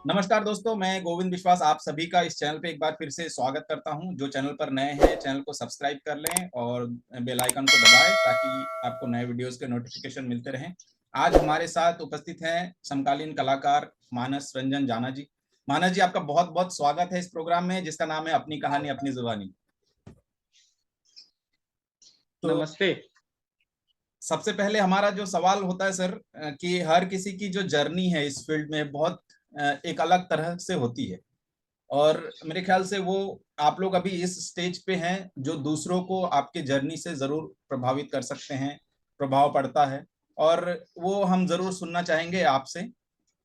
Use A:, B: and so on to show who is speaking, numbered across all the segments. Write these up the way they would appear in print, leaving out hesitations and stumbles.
A: नमस्कार दोस्तों, मैं गोविंद विश्वास आप सभी का इस चैनल पे एक बार फिर से स्वागत करता हूं। जो चैनल पर नए हैं, चैनल को सब्सक्राइब कर लें और बेल आइकन को दबाएं ताकि आपको नए वीडियोस के नोटिफिकेशन मिलते रहें। आज हमारे साथ उपस्थित हैं समकालीन कलाकार मानस रंजन जाना जी। मानस जी, आपका बहुत बहुत स्वागत है इस प्रोग्राम में जिसका नाम है अपनी कहानी अपनी जुबानी। तो
B: नमस्ते।
A: सबसे पहले हमारा जो सवाल होता है सर, कि हर किसी की जो जर्नी है इस फील्ड में बहुत एक अलग तरह से होती है। और मेरे ख्याल से वो आप लोग अभी इस स्टेज पे हैं जो दूसरों को आपके जर्नी से जरूर प्रभावित कर सकते हैं, प्रभाव पड़ता है। और वो हम जरूर सुनना चाहेंगे आपसे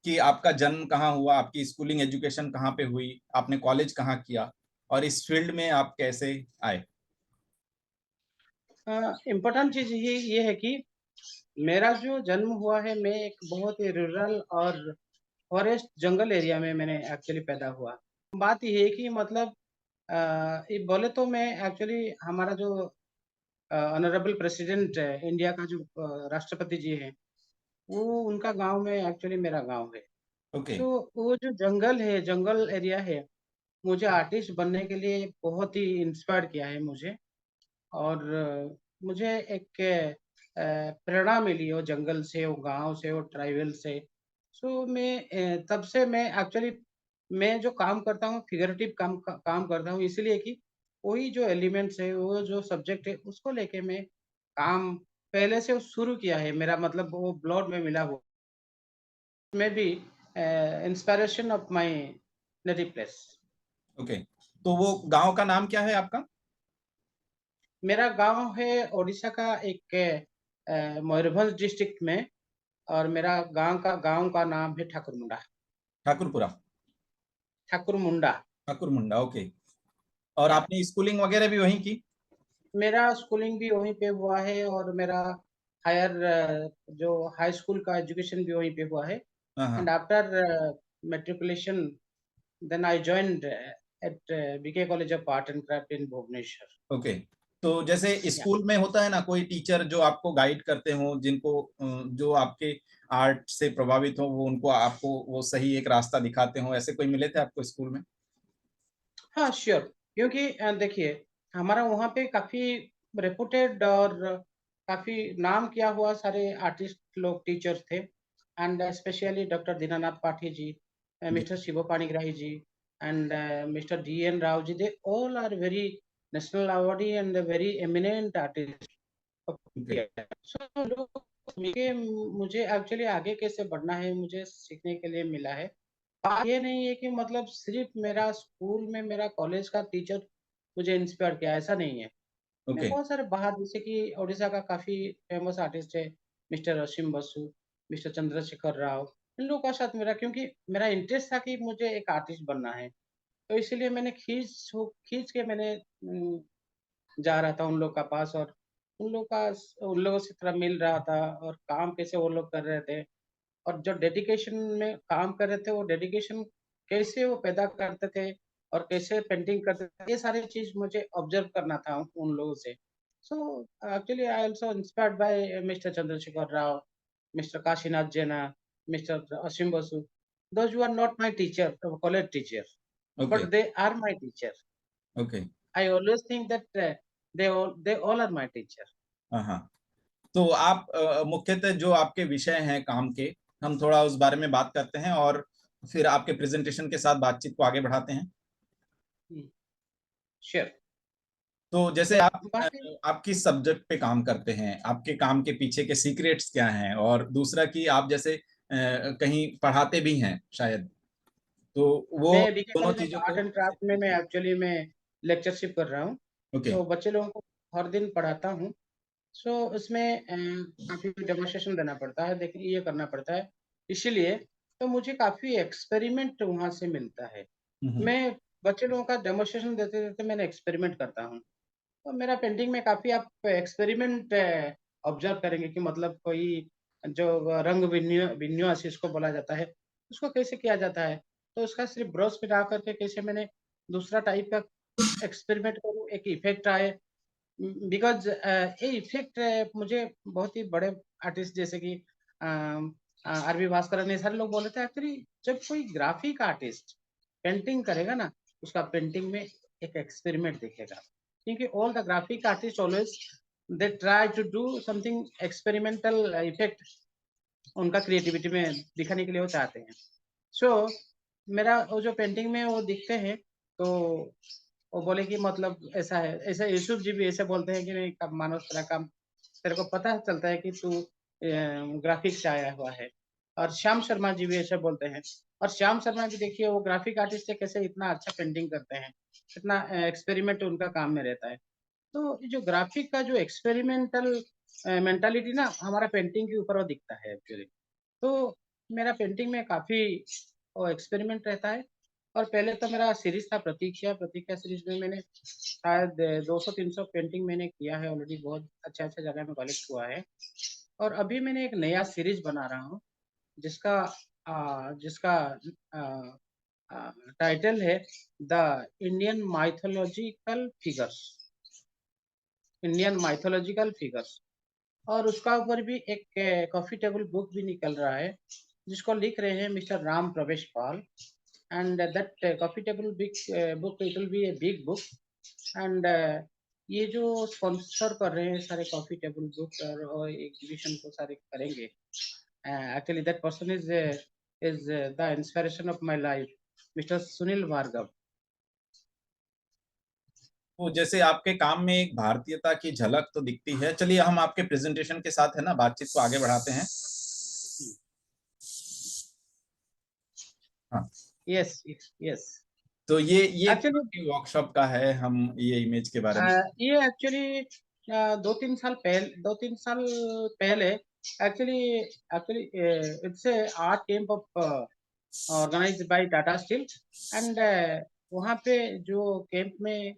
A: कि आपका जन्म कहाँ हुआ, आपकी स्कूलिंग एजुकेशन कहाँ पे हुई, आपने कॉलेज कहाँ किया और इस फील्ड में आप कैसे आए।
B: इम्पोर्टेंट चीज़ ये है कि मेरा जो जन्म हुआ है, मैं एक बहुत ही रूरल और फॉरेस्ट जंगल एरिया में मैंने एक्चुअली पैदा हुआ। बात ये है कि मतलब ये बोले तो मैं एक्चुअली हमारा जो ऑनरेबल प्रेसिडेंट है इंडिया का जो राष्ट्रपति जी हैं, वो उनका गाँव में एक्चुअली मेरा गाँव है।
A: ओके।
B: तो वो जो जंगल है, जंगल एरिया है, मुझे आर्टिस्ट बनने के लिए बहुत ही इंस्पायर किया है मुझे। और मुझे एक प्रेरणा मिली वो जंगल से, वो गाँव से, वो ट्राइबल से। सो मैं तब से मैं एक्चुअली मैं जो काम करता हूँ फिगरेटिव काम करता हूँ इसलिए कि वही जो एलिमेंट्स है, वो जो सब्जेक्ट है उसको लेके मैं काम पहले से शुरू किया है। मेरा मतलब वो ब्लड में मिला हुआ मैं भी inspiration of my native place.
A: Okay, तो वो गांव का नाम क्या है आपका।
B: मेरा गाँव है ओडिशा का एक मयूरभंज डिस्ट्रिक्ट में और मेरा गाँव का नाम है ठाकुरमुंडा।
A: ठाकुरपुरा।
B: ठाकुरमुंडा।
A: ठाकुरमुंडा, ओके। और
B: या
A: आपने स्कूलिंग वगैरह भी वहीं की।
B: मेरा स्कूलिंग भी वहीं पे हुआ है और मेरा हायर जो हाई स्कूल का एजुकेशन भी वहीं पे हुआ है।
A: हाँ
B: एंड
A: हाँ।
B: After matriculation then I joined at BK college of art and craft in Bhubaneswar.
A: Okay, तो जैसे
B: या
A: स्कूल में होता है ना कोई टीचर जो आपको गाइड करते हो, जिनको जो आपके आर्ट से प्रभावित हो, वो उनको आपको वो सही एक रास्ता दिखाते हो, ऐसे कोई मिले थे आपको स्कूल में।
B: हाँ, श्योर। क्योंकि देखिए हमारा वहाँ पे काफ़ी रेपुटेड और काफ़ी नाम किया हुआ सारे आर्टिस्ट लोग टीचर्स थे and specially doctor Dinanath Pathi ji,
A: जी।
B: Mister Shiv Panigrahi ji and mister D N Rao ji, they all are very national awardee and very eminent artist of
A: okay.
B: India. So लोग मुझे एक्चुअली आगे कैसे बढ़ना है मुझे सीखने के लिए मिला है। बात ये नहीं है कि मतलब सिर्फ मेरा स्कूल में मेरा कॉलेज का टीचर मुझे इंस्पायर किया, ऐसा नहीं है। मैं
A: ओके।
B: बहुत सारे बाहर जैसे कि ओडिशा का काफ़ी फेमस आर्टिस्ट है, मिस्टर असीम बसु, मिस्टर चंद्रशेखर राव, इन लोगों के साथ मेरा क्योंकि मेरा इंटरेस्ट था कि मुझे एक आर्टिस्ट बनना है, तो इसीलिए मैंने खींच के मैंने जा रहा था उन लोग का पास और उन लोगों से थोड़ा मिल रहा था और काम कैसे वो लोग कर रहे थे और जो डेडिकेशन में काम कर रहे थे, वो डेडिकेशन कैसे वो पैदा करते थे और कैसे पेंटिंग करते थे, ये सारी चीज़ मुझे ऑब्ज़र्व करना था उन लोगों से। So actually I also inspired by mister Chandrasekhar Rao, mister Kashinath Jena, mister Asim Basu. Those who are not my teacher, college teacher,
A: okay.
B: But they are my teacher.
A: Okay.
B: I always think that they all are my teacher.
A: हाँ हाँ। तो आप मुख्यतः जो आपके विषय हैं काम के, हम थोड़ा उस बारे में बात करते हैं और फिर आपके प्रेजेंटेशन के साथ बातचीत को आगे बढ़ाते हैं।
B: Sure.
A: तो जैसे
B: बाकी
A: आप किस सब्जेक्ट पे काम करते हैं, आपके काम के पीछे के सीक्रेट्स क्या हैं, और दूसरा कि आप जैसे कहीं पढ़ाते भी हैं शायद, तो वो
B: मैं बीके
A: दोनों
B: कॉलेज ऑफ
A: चीजों
B: आर्ट
A: को
B: एंड
A: कैसे
B: क्राफ्ट में
A: मैनेज
B: मैं
A: करते
B: एक्चुअली मैं लेक्चरशिप कर रहा हूँ।
A: हैं। ओके।
B: तो बच्चे लोगों को हर दिन पढ़ाता हूँ। सो उसमें काफ़ी डेमोंस्ट्रेशन देना पड़ता है, देखिए ये करना पड़ता है। इसीलिए तो मुझे काफ़ी एक्सपेरिमेंट वहाँ से मिलता है।
A: हम्म।
B: मैं बच्चे लोगों का डेमोंस्ट्रेशन देते-देते मैंने एक्सपेरिमेंट करता हूँ। तो मेरा पेंटिंग में काफ़ी आप एक्सपेरिमेंट ऑब्ज़र्व करेंगे कि मतलब कोई जो रंग विन्यास जिसको बोला जाता है, उसको कैसे किया जाता है। तो उसका सिर्फ़ ब्रश मिला कर के कैसे मैंने दूसरा टाइप का एक्सपेरिमेंट करूँ, एक इफ़ेक्ट आए। बिकॉज़ ये इफ़ेक्ट मुझे बहुत ही बड़े आर्टिस्ट जैसे कि आरबी भास्करन, ये सारे लोग बोल रहे थे एक्चुअली जब कोई ग्राफिक आर्टिस्ट पेंटिंग करेगा ना, उसका पेंटिंग में एक एक्सपेरिमेंट दिखेगा, क्योंकि all the graphic artist always they try to do something experimental effect उनका क्रिएटिविटी में दिखाने के लिए वो चाहते हैं। सो मेरा वो जो पेंटिंग में वो दिखते हैं, तो वो बोले कि मतलब ऐसा है, ऐसा यूसुफ जी भी ऐसे बोलते हैं कि नहीं मानो तेरा काम, तेरे को पता चलता है कि तू ग्राफिक्स से आया हुआ है। और श्याम शर्मा जी भी ऐसे बोलते हैं। और श्याम शर्मा भी देखिए वो ग्राफिक आर्टिस्ट है, कैसे इतना अच्छा पेंटिंग करते हैं, इतना एक्सपेरिमेंट उनका काम में रहता है। तो ये जो ग्राफिक का जो एक्सपेरिमेंटल मेंटालिटी ना हमारा पेंटिंग के ऊपर वो दिखता है एक्चुअली। तो मेरा पेंटिंग में काफ़ी वो एक्सपेरिमेंट रहता है। और पहले तो मेरा सीरीज़ था प्रतीक्षा, प्रतीक्षा सीरीज़ में मैंने शायद 200-300 पेंटिंग मैंने किया है ऑलरेडी, बहुत अच्छा-अच्छा जगह में कलेक्ट हुआ है। और अभी मैंने एक नया सीरीज़ बना रहा हूँ जिसका जिसका अ टाइटल है the Indian mythological figures, Indian mythological figures. और उसका ऊपर भी एक कॉफ़ी टेबल बुक भी निकल रहा है, जिसको लिख रहे हैं mister Ram Pravesh Pal. And that coffee table book it will be a big book. And ये जो स्पॉन्सर कर रहे हैं सारे कॉफ़ी टेबल बुक और एग्जीबिशन को सारे करेंगे, actually that person is the inspiration of my life, mister Sunil Bhargav.
A: तो जैसे आपके काम में एक भारतीयता की झलक तो दिखती है। चलिए हम आपके प्रेजेंटेशन के साथ है ना बातचीत को आगे बढ़ाते हैं। हाँ,
B: यस यस।
A: तो ये
B: एक्चुअली
A: वर्कशॉप का है, हम ये इमेज के बारे में।
B: ये एक्चुअली 2-3 साल पहले actually actually it's a art camp of organised by Tata Steel. And वहाँ पे जो कैंप में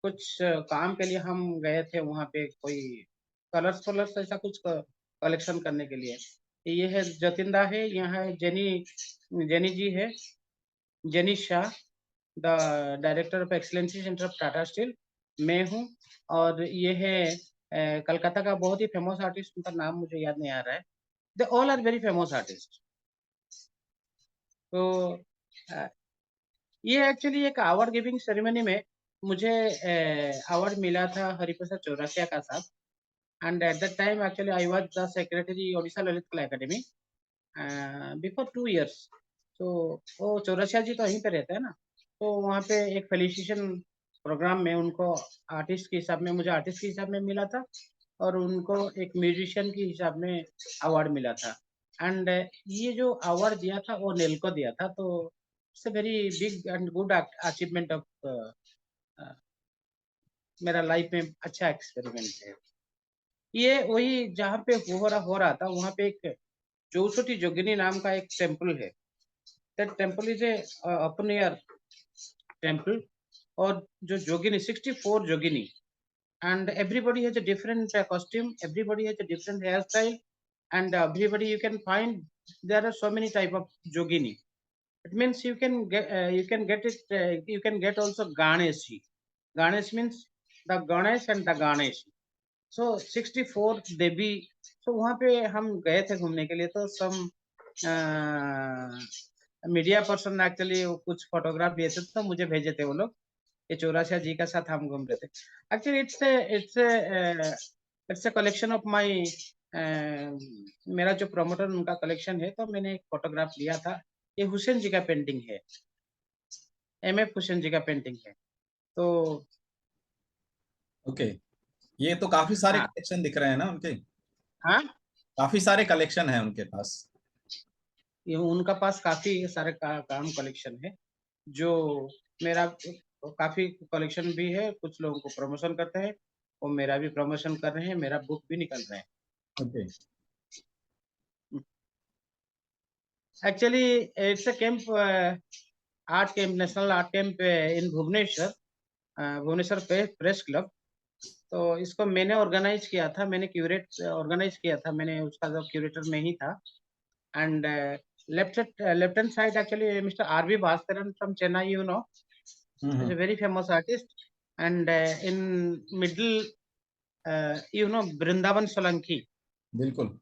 B: कुछ काम के लिए हम गए थे, वहाँ पे कोई कलर्स वलर्स ऐसा कुछ कलेक्शन करने के लिए। ये है जतिंदा है, यहाँ है जेनी, जेनी जी है, jenny Shah, the director of excellency centre of Tata steel. मैं हूँ। और ये है कलकत्ता का बहुत ही फेमस आर्टिस्ट, उनका नाम मुझे याद नहीं आ रहा है। They all are very famous artist. तो अ, ये एक्चुअली एक अवार्ड गिविंग सेरेमनी में मुझे अवार्ड मिला था हरिप्रसाद चौरसिया का साथ। And at that time actually I was the secretary Odisha Lalit कला एकेडमी बिफोर 2 इयर्स। तो वो चौरसिया जी तो यहीं पे रहते हैं ना, तो वहाँ पे एक फेलिसिटेशन प्रोग्राम में उनको आर्टिस्ट के हिसाब में, मुझे आर्टिस्ट के हिसाब में मिला था और उनको एक म्यूजिशियन के हिसाब में अवार्ड मिला था। एंड ये जो अवार्ड दिया था वो नेल को दिया था, तो it's a very big and good achievement of मेरा लाइफ में अच्छा एक्सपेरिमेंट है। ये वही जहाँ पे हो रहा था, वहाँ पे एक चौसठी जोगिनी नाम का एक टेम्पल है। That temple is a open air temple. और जो जोगिनी 64 जोगिनी, and everybody has a different costume, everybody has a different hairstyle, and everybody you can find there are so many type of yogini. It means you can get it you can get also Ganeshi. Ganesh means the Ganesh and the Ganesh. So 64 Devi. so वहाँ पे हम गए थे घूमने के लिए, तो सम media person actually कुछ फोटोग्राफ लिए थे, तो मुझे भेजे थे वो लोग। ये चौरासिया जी के साथ हम घूम रहे थे। Actually it's a collection of my मेरा जो प्रमोटर उनका कलेक्शन है, तो मैंने एक फोटोग्राफ लिया था। ये हुसैन जी का पेंटिंग है, एमएफ हुसैन जी का पेंटिंग है। तो
A: ओके, ये तो काफी सारे
B: हाँ,
A: कलेक्शन दिख रहे हैं ना उनके।
B: हाँ,
A: काफी सारे कलेक्शन है उनके पास।
B: ये उनका पास काफ़ी सारे काम कलेक्शन है, जो मेरा काफ़ी कलेक्शन भी है। कुछ लोगों को प्रमोशन करते हैं, और मेरा भी प्रमोशन कर रहे हैं, मेरा बुक भी निकल रहा है।
A: Okay.
B: Actually it's a camp, art camp, national art camp in Bhubaneswar, Bhubaneswar press club. तो इसको मैंने ऑर्गेनाइज किया था, मैंने क्यूरेट ऑर्गेनाइज किया था, मैंने उसका जो क्यूरेटर में ही था। And left hand side actually mister RV Bhaskaran from Chennai, you know, is a very famous artist. And in middle, you know, Vrindavan Solanki.
A: बिल्कुल।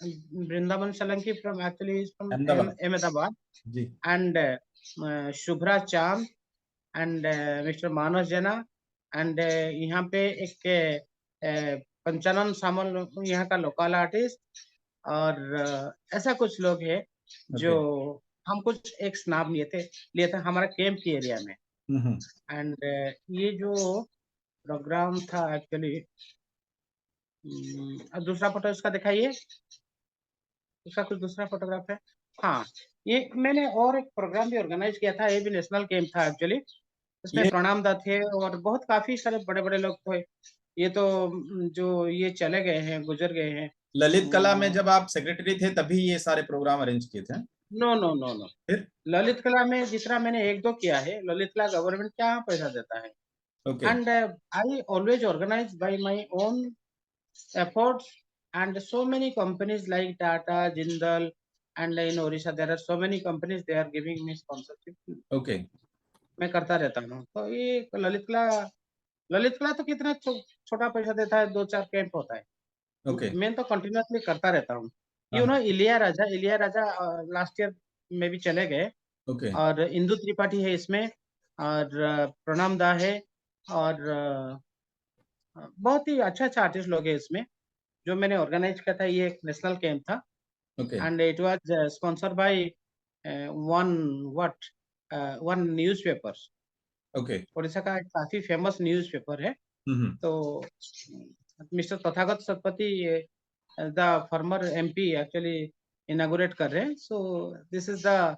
B: Vrindavan Salanki from actually is from
A: Ahmedabad.
B: Ahmedabad,
A: ji.
B: and Shubhra Chand and Mr. Manas Jana, and यहाँ पे एक पंचानन सामल यहाँ का local artist, और ऐसा कुछ लोग हैं जो
A: ओके।
B: हम कुछ एक स्नैप लिए थे हमारा कैंप की एरिया में।
A: हम्म।
B: एंड ये जो प्रोग्राम था एक्चुअली, दूसरा फोटो इसका दिखाइए, उसका कुछ दूसरा फोटोग्राफ है। हाँ, ये मैंने और एक प्रोग्राम भी ऑर्गेनाइज किया था, ये भी नेशनल कैंप था एक्चुअली। इसमें
A: ये
B: प्रणाम दा थे और बहुत काफी सारे बड़े-बड़े लोग थे। ये तो जो ये चले गए हैं, गुजर गए हैं।
A: ललित कला में जब आप सेक्रेटरी थे तभी ये सारे प्रोग्राम अरेंज किए थे?
B: नो नो नो नो,
A: फिर?
B: ललित कला में जितना मैंने एक दो किया है, ललित कला गवर्नमेंट क्या पैसा देता है।
A: Okay.
B: And I always organise by my own efforts, and so many companies like Tata, Jindal, and in Orissa there are so many companies, they are giving me sponsorship।
A: Okay.
B: मैं करता रहता हूँ। तो ये ललित कला तो कितना छोटा पैसा देता है, 2-4 कैंप होता है।
A: ओके।
B: मैं तो कंटिन्यूअसली करता रहता हूँ। यू नो
A: हाँ।
B: इलिया राजा लास्ट ईयर में भी चले गए,
A: ओके।
B: और इंदु त्रिपाठी है इसमें, और प्रणाम दा है, और बहुत ही अच्छा-अच्छा आर्टिस्ट लोग हैं इसमें। जो मैंने ऑर्गेनाइज किया था, ये एक नेशनल कैंप था,
A: okay.
B: And it was sponsored by one what one newspaper.
A: Okay.
B: Odisha का एक काफ़ी फेमस न्यूज़पेपर है।
A: हम्म।
B: तो mister Tathagata Satpathy the former MP actually inaugurate कर रहे हैं। So this is the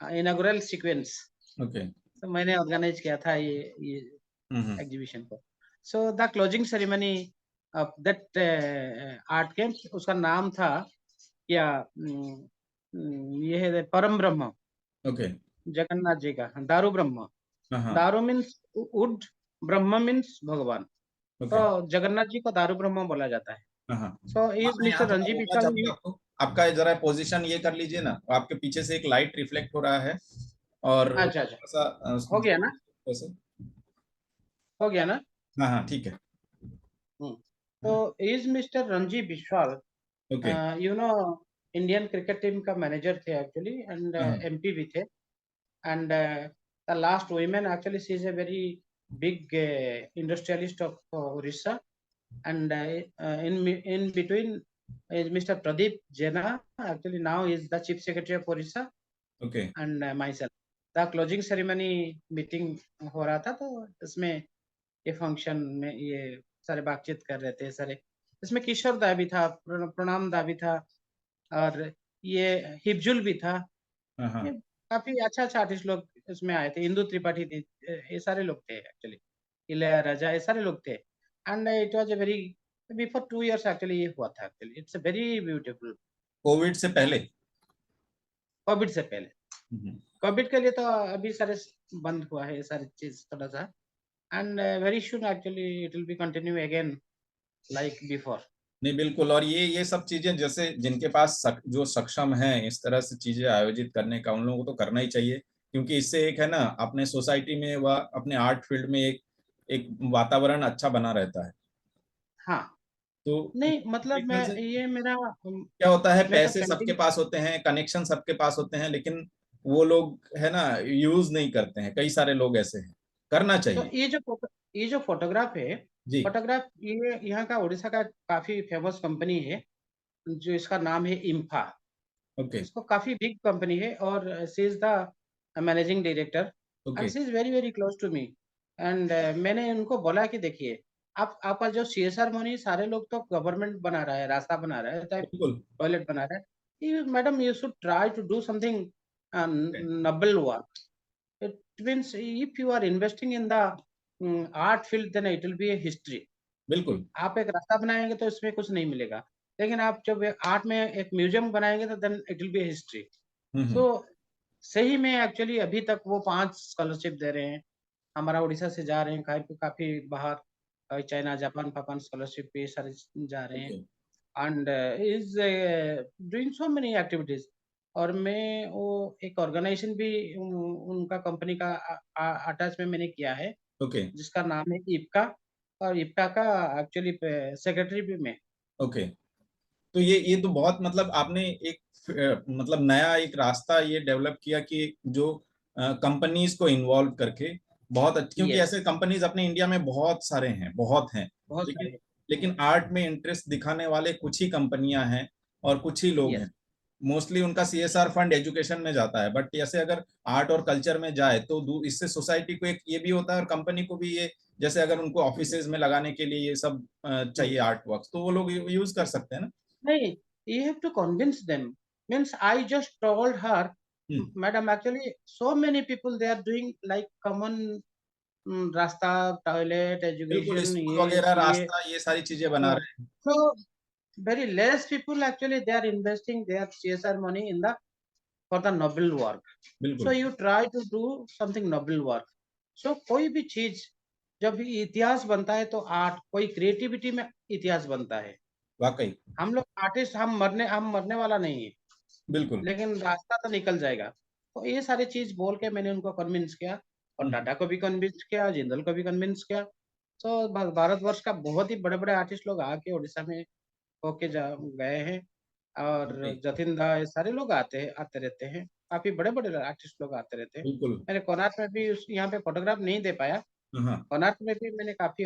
B: inaugural sequence.
A: Okay.
B: तो मैंने ऑर्गेनाइज किया था ये
A: हम्म।
B: एग्जीबिशन को। So the closing ceremony of that art camp, उसका नाम था क्या, ये है परम ब्रह्म,
A: ओके।
B: जगन्नाथ जी का दारू ब्रह्म।
A: हाँ हाँ।
B: दारू मीन्स वुड, ब्रह्म मीन्स भगवान। तो
A: ओके।
B: जगन्नाथ जी को दारू ब्रह्म बोला जाता है।
A: हाँ हाँ।
B: सो
A: हाँ,
B: इज
A: मैं यहाँ
B: मिस्टर
A: थोड़ा
B: रणजी
A: रोकना
B: विशाल।
A: चाहूंगा आपको। आपका जरा पोजीशन ये कर लीजिए ना, आपके पीछे से एक लाइट रिफ्लेक्ट हो रहा है और
B: अच्छा अच्छा,
A: थोड़ा सा
B: हो गया ना,
A: वैसे।
B: हो गया ना।
A: हाँ हाँ ठीक है।
B: हम्म। तो is mister Ranji Vishal,
A: okay.
B: You know Indian cricket team का मैनेजर थे एक्चुअली, एंड
A: हाँ
B: एमपी भी थे, and the last women actually, she is a very big industrialist of Orissa, and in between is Mr. Pradeep Jena, actually now is the chief secretary of Orissa,
A: okay.
B: and myself। the closing ceremony meeting हो रहा था, तो इसमें ये function में ये सारे बातचीत कर रहे थे सारे। इसमें किशोर दा भी था, प्रणाम दा भी था, और ये हिपजुल भी था।
A: हाँ
B: ये
A: हाँ।
B: काफ़ी अच्छा-अच्छा आर्टिस्ट लोग इसमें आए थे, इंदु त्रिपाठी थी, ये सारे लोग थे एक्चुअली, इलैयाराजा, ये सारे लोग थे। And it was a very, before 2 years actually ये हुआ था actually, it's a very beautiful.
A: Covid से पहले?
B: कोविड से पहले।
A: हम्म।
B: कोविड के लिए तो अभी सारे बंद हुआ है ये सारी चीज़ थोड़ा-सा, and very soon actually it will B continue again like before.
A: नहीं बिल्कुल, और ये सब चीजें जैसे जिनके पास जो सक्षम हैं इस तरह से चीजें आयोजित करने का, उन लोगों को तो करना ही चाहिए, क्योंकि इससे एक है ना अपने सोसाइटी में व अपने आर्ट फील्ड में एक एक वातावरण अच्छा बना रहता है।
B: हाँ,
A: तो
B: नहीं
A: मेरे
B: मतलब
A: ख्याल
B: मैं
A: से
B: ये मेरा
A: क्या होता है,
B: मैं तो
A: पैसे सबके
B: पेंटिंग।
A: पास होते हैं, कनेक्शन सबके पास होते हैं, लेकिन वो लोग है ना यूज नहीं करते हैं। कई सारे लोग ऐसे हैं, करना
B: तो
A: चाहिए।
B: ये जो फोटोग्राफ है,
A: जी।
B: फोटोग्राफ ये यहाँ का उड़ीसा का काफी फेमस कंपनी है, जो इसका नाम है इम्फा।
A: ओके।
B: इसको काफी बिग कंपनी है, और she is the managing director, and
A: okay.
B: She is very very close to me. And मैंने उनको बोला कि देखिए, आप आपका जो सीएसआर मनी सारे लोग तो गवर्नमेंट बना रहा है, रास्ता बना रहा है, चाहे
A: बिल्कुल।
B: टॉयलेट बना रहा है, madam you should try to do something noble work. It means if you are investing in the art field, then it will be a history।
A: बिल्कुल।
B: आप एक रास्ता बनाएँगे तो इसमें कुछ नहीं मिलेगा। लेकिन आप जब आर्ट में एक म्यूज़ियम बनाएँगे तो then it will be a history. So
A: hmm.
B: सही में एक्चुअली अभी तक वो 5 स्कॉलरशिप दे रहे हैं। हमारा उड़ीसा से जा रहे हैं काफ़ी काफ़ी बाहर, चाइना, जापान स्कॉलरशिप पे सारे जा रहे हैं।
A: Okay.
B: And is doing so many activities. और मैं वो एक ऑर्गेनाइज़ेशन भी उनका कंपनी का अटैच में मैंने किया है,
A: ओके।
B: जिसका नाम है इप्का, और इप्का का एक्चुअली सेक्रेटरी भी मैं।
A: ओके। तो ये तो बहुत मतलब आपने एक मतलब नया एक रास्ता ये डेवलप किया कि जो कंपनीज को इन्वॉल्व करके बहुत क्योंकि
B: यस,
A: ऐसे कंपनीज अपने इंडिया में बहुत सारे हैं, बहुत हैं।
B: बहुत
A: लेकिन
B: सारे।
A: लेकिन आर्ट में इंटरेस्ट दिखाने वाले कुछ ही कंपनियां हैं और कुछ ही लोग
B: यस,
A: हैं। मोस्टली उनका सीएसआर फंड एजुकेशन में जाता है, बट ऐसे अगर आर्ट और कल्चर में जाए तो इससे सोसाइटी को एक ये भी होता है और कंपनी को भी ये, जैसे अगर उनको ऑफिसेज में लगाने के लिए ये सब चाहिए आर्ट वर्क, तो वो लोग यूज कर सकते हैं ना।
B: नहीं, you have to convince them. Means I just told her,
A: hmm,
B: madam, actually so many people they are doing like common रास्ता, टॉयलेट,
A: बिल्कुल,
B: एजुकेशन,
A: स्कूल
B: ये
A: वगैरह
B: ये।
A: रास्ता ये सारी चीजें बना
B: हाँ,
A: रहे हैं।
B: so very less people actually they are investing their CSR money in the for the noble work. So
A: बिल्कुल।
B: you try to do something noble work. So कोई भी चीज जब भी इतिहास बनता है तो आर्ट कोई क्रिएटिविटी में इतिहास बनता है।
A: वाकई।
B: हम लोग आर्टिस्ट हम मरने वाला नहीं है,
A: बिल्कुल।
B: लेकिन रास्ता तो निकल जाएगा। तो ये सारी चीज़ बोल के मैंने उनको कन्विंस किया और
A: हम्म,
B: टाटा को भी कन्विंस किया, जिंदल को भी कन्विंस किया। तो भारतवर्ष का बहुत ही बड़े-बड़े आर्टिस्ट लोग आके उड़ीसा में होके जा गए हैं और
A: वाकई।
B: जतिन दा ये सारे लोग आते रहते हैं। काफ़ी बड़े-बड़े आर्टिस्ट लोग आते रहते हैं।
A: बिल्कुल।
B: मैंने कोणार्क में भी उस यहाँ पे फोटोग्राफ नहीं दे पाया।
A: हाँ।
B: कोणार्क में भी मैंने काफ़ी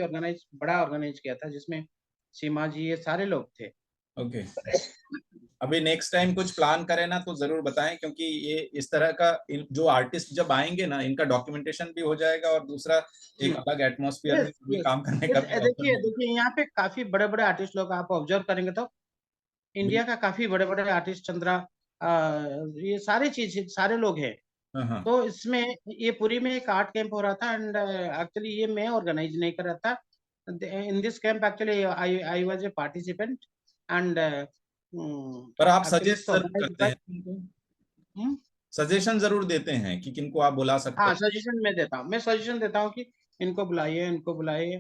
B: बड़ा ऑर्गेनाइज़ किया था जिसमें सीमा जी ये सारे लोग थे।
A: ओके। अभी नेक्स्ट टाइम कुछ प्लान करें ना तो जरूर बताएं, क्योंकि ये इस तरह का जो आर्टिस्ट जब आएंगे ना, इनका डॉक्यूमेंटेशन भी हो जाएगा और दूसरा एक
B: हुँ।
A: अलग एटमॉस्फेयर में
B: यस,
A: कभी
B: यस।
A: काम करने का
B: यस,
A: भी अवसर
B: देखिए
A: मिलेगा।
B: देखिए यहाँ पे काफ़ी बड़े-बड़े आर्टिस्ट लोग आप ऑब्ज़र्व करेंगे तो इंडिया का काफ़ी बड़े-बड़े आर्टिस्ट ये सारी चीज़ सारे लोग हैं।
A: हाँ हाँ।
B: तो इसमें ये पुरी में एक आर्ट कैंप हो रहा था एंड एक्चुअली ये मैं ऑर्गेनाइज़ नहीं कर रहा था। In this camp actually I was A participant and
A: पर आप
B: एक्चुअली
A: सजेस्ट
B: इट्स
A: जरूर
B: ऑर्गेनाइज्ड
A: करते
B: बाय
A: हैं उनको,
B: हुँ?
A: सजेशन जरूर देते हैं कि किनको आप बुला सकते
B: हाँ,
A: हैं।
B: सजेशन मैं देता हूँ। मैं सजेशन देता हूँ कि इनको बुलाइए,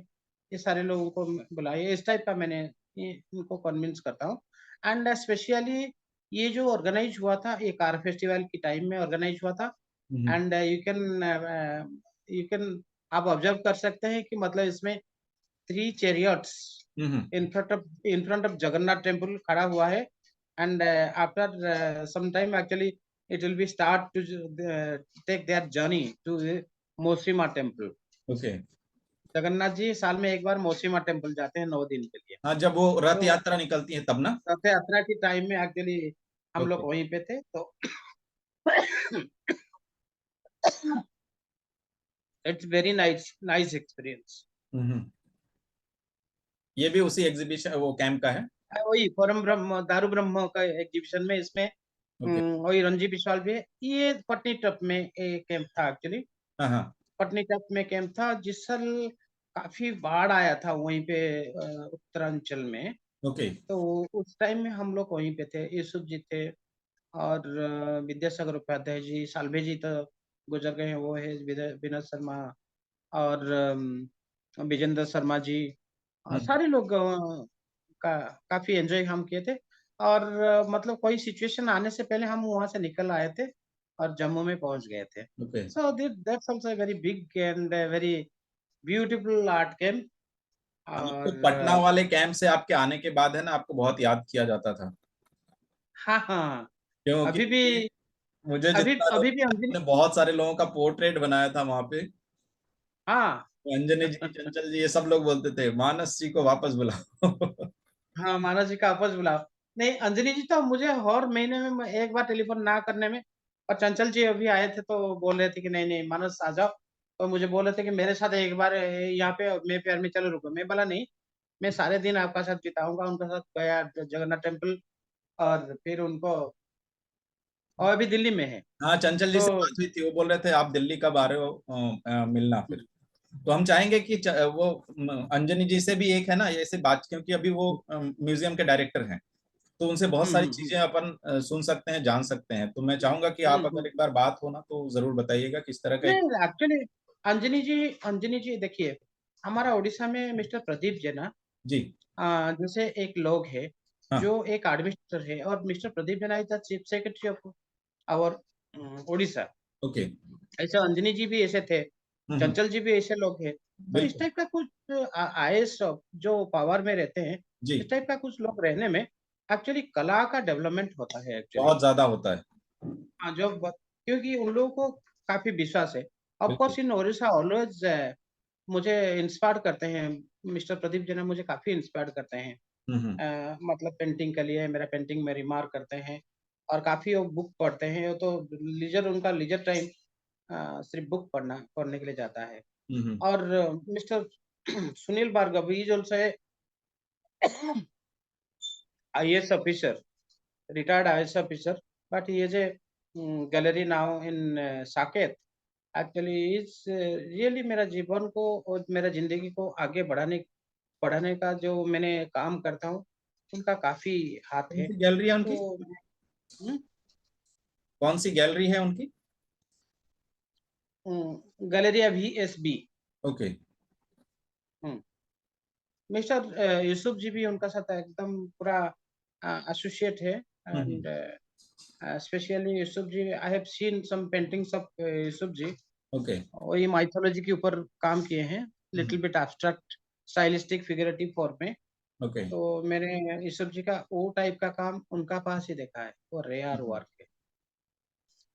B: ये सारे लोगों को बुलाइए, इस टाइप का मैंने ये इनको कन्विंस करता हूँ। एंड स्पेशली ये जो ऑर्गेनाइज़ हुआ था, ये कार फेस्टिवल के टाइम में ऑर्गेनाइज़ हुआ था
A: हम्म,
B: एंड यू कैन आप ऑब्ज़र्व कर सकते हैं कि मतलब इसमें 3 chariots
A: hmm.
B: In front of Jagannath temple खड़ा हुआ है and after some time actually it will be start to take their journey to the Mosima temple.
A: Okay.
B: Jagannath ji साल में एक बार मौसीमा टेम्पल जाते हैं 9 दिन के लिए।
A: हाँ, जब वो रथ
B: तो
A: यात्रा निकलती है तब ना।
B: रथ यात्रा के टाइम में एक्चुअली हम
A: ओके।
B: लोग वहीं पे थे तो इट्स वेरी नाइस एक्सपीरियंस।
A: हम्म। ये भी उसी एग्जीबिशन वो कैंप का है।
B: वही परम ब्रह्म दारू ब्रह्म का एग्जीबिशन में इसमें
A: ओके।
B: वही रणजी बिस्वाल भी है। ये पटनी टप में एक कैंप था एक्चुअली।
A: हाँ हाँ।
B: पटनी टप में कैंप था जिस साल काफ़ी बाढ़ आया था वहीं पे उत्तरांचल में।
A: ओके।
B: तो उस टाइम में हम लोग वहीं पे थे, यूसुफ जी थे और विद्यासागर उपाध्याय जी, साल्वे जी तो गुज़र गए हैं, वो है विनोद शर्मा और विजेंद्र शर्मा जी
A: हम्म।
B: सारे लोग का काफ़ी एन्जॉय हम किए थे और मतलब कोई सिचुएशन आने से पहले हम वहाँ से निकल आए थे और जम्मू में पहुँच गए थे।
A: Okay.
B: So that's also very big and very beautiful art camp
A: आपको
B: और
A: पटना वाले कैंप से आपके आने के बाद है ना, आपको बहुत याद किया जाता था।
B: हाँ, हाँ।
A: क्योंकि
B: अभी भी
A: मुझे
B: अभी
A: जितना लोग,
B: अभी भी अंजलि
A: आपने बहुत सारे लोगों का पोर्ट्रेट बनाया था वहां पे।
B: हाँ।
A: तो अंजनी जी, चंचल जी, ये सब लोग बोलते थे मानस जी को वापस बुलाओ।
B: हाँ, मानस जी का आपस बुलाओ। नहीं, अंजलि जी तो मुझे हर महीने में एक बार टेलीफ़ोन ना करने में और चंचल जी अभी आए थे तो बोल रहे थे कि नहीं-नहीं मानस आ जाओ। तो मुझे बोल रहे थे कि मेरे साथ एक बार यहाँ पे मैं प्यार में चलो रुको। मैं बोला नहीं, मैं सारे दिन आपका साथ बिताऊँगा। उनके साथ गया जगन्नाथ टेम्पल और फिर उनको और अभी दिल्ली में है।
A: हाँ, चंचल जी
B: तो
A: से बात हुई थी, वो बोल रहे थे आप दिल्ली कब आ रहे हो मिलना फिर। तो हम चाहेंगे कि वो अंजनी जी से भी एक है ना ऐसे बात, क्योंकि अभी वो म्यूजियम के डायरेक्टर हैं, तो उनसे बहुत
B: हुँ,
A: सारी
B: हुँ, हुँ।
A: चीजें अपन सुन सकते हैं, जान सकते हैं। तो मैं चाहूंगा कि
B: हुँ,
A: आप अगर
B: हुँ।
A: एक बार बात हो ना तो जरूर बताइएगा किस तरह का एक।
B: नहीं, एक्चुअली अंजनी जी देखिए, हमारा ओडिशा में मिस्टर प्रदीप जेना
A: जी।
B: जैसे एक लोग है,
A: हाँ।
B: जो एक एडमिनिस्ट्रेटर है और mister Pradeep Jena is the chief secretary of our Odisha.
A: Okay.
B: ऐसे अंजनी जी भी ऐसे थे,
A: हम्म।
B: चंचल जी भी ऐसे लोग हैं। तो इस
A: बिल्कुल।
B: टाइप का कुछ आईएएस जो पावर में रहते हैं,
A: जी।
B: इस टाइप का कुछ लोग रहने में एक्चुअली कला का डेवलपमेंट होता है एक्चुअली।
A: बहुत ज्यादा होता है।
B: हाँ, क्योंकि उन लोगों को काफ़ी विश्वास है। ऑफ
A: बिल्कुल।
B: कोर्स इन ओडिशा ऑलवेज़ मुझे इंस्पायर करते हैं, मिस्टर प्रदीप जेना मुझे काफ़ी इंस्पायर करते हैं।
A: हम्म।
B: मतलब पेंटिंग के लिए मेरा पेंटिंग में रिमार्क करते हैं और काफ़ी वो बुक पढ़ते हैं, वो तो उनका लीजर टाइम सिर्फ़ बुक पढ़ने के लिए जाता है।
A: हम्म।
B: और mister Sunil Bhargav he is also a IAS officer, retired IAS officer, but he is a gallery now in Saket. Actually, is really मेरा जीवन को और मेरा ज़िंदगी को आगे बढ़ाने का जो मैंने काम करता हूँ, उनका काफ़ी हाथ
A: कौन
B: है।
A: सी गैलरी है उनकी?
B: तो हुँ,
A: कौन सी गैलरी है उनकी?
B: Galleria VSB।
A: Okay.
B: Hmm, mister Yusuf ji भी उनका साथ एकदम पूरा एसोसिएट है
A: hmm.
B: And specially Yusuf ji I have seen some paintings of Yusuf ji.
A: Okay.
B: वही माइथोलॉजी के ऊपर काम किए हैं, little bit abstract, stylistic, figurative form में।
A: ओके।
B: तो मैंने यूसुफ जी का वो टाइप का काम उनका पास ही देखा है, वो रेयर वर्क है।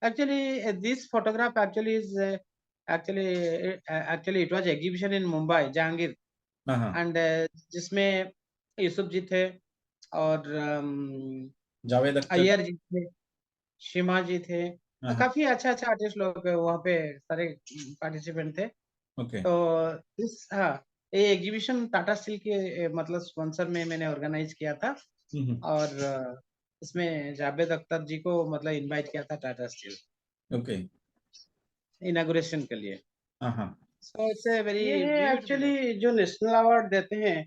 B: Actually this photograph actually actually it was exhibition in Mumbai, Jahangir
A: हाँ हाँ।
B: एंड जिसमें यूसुफ जी थे और
A: जावेद अख्तर।
B: अय्यर जी थे, शिमा जी थे।
A: हाँ हाँ।
B: काफ़ी अच्छा-अच्छा आर्टिस्ट लोग वहाँ पे सारे पार्टिसिपेंट थे।
A: ओके।
B: तो हाँ, ये एग्जीबिशन टाटा स्टील के मतलब स्पॉन्सर में मैंने ऑर्गेनाइज़ किया था
A: हम्म।
B: और इसमें जावेद अख्तर जी को मतलब इनवाइट किया था टाटा स्टील
A: ओके।
B: इनॉग्रेशन के लिए।
A: हाँ हाँ।
B: सो इट्स अ वेरी ये
A: ब्यूटीफुल।
B: एक्चुअली जो नेशनल अवार्ड देते हैं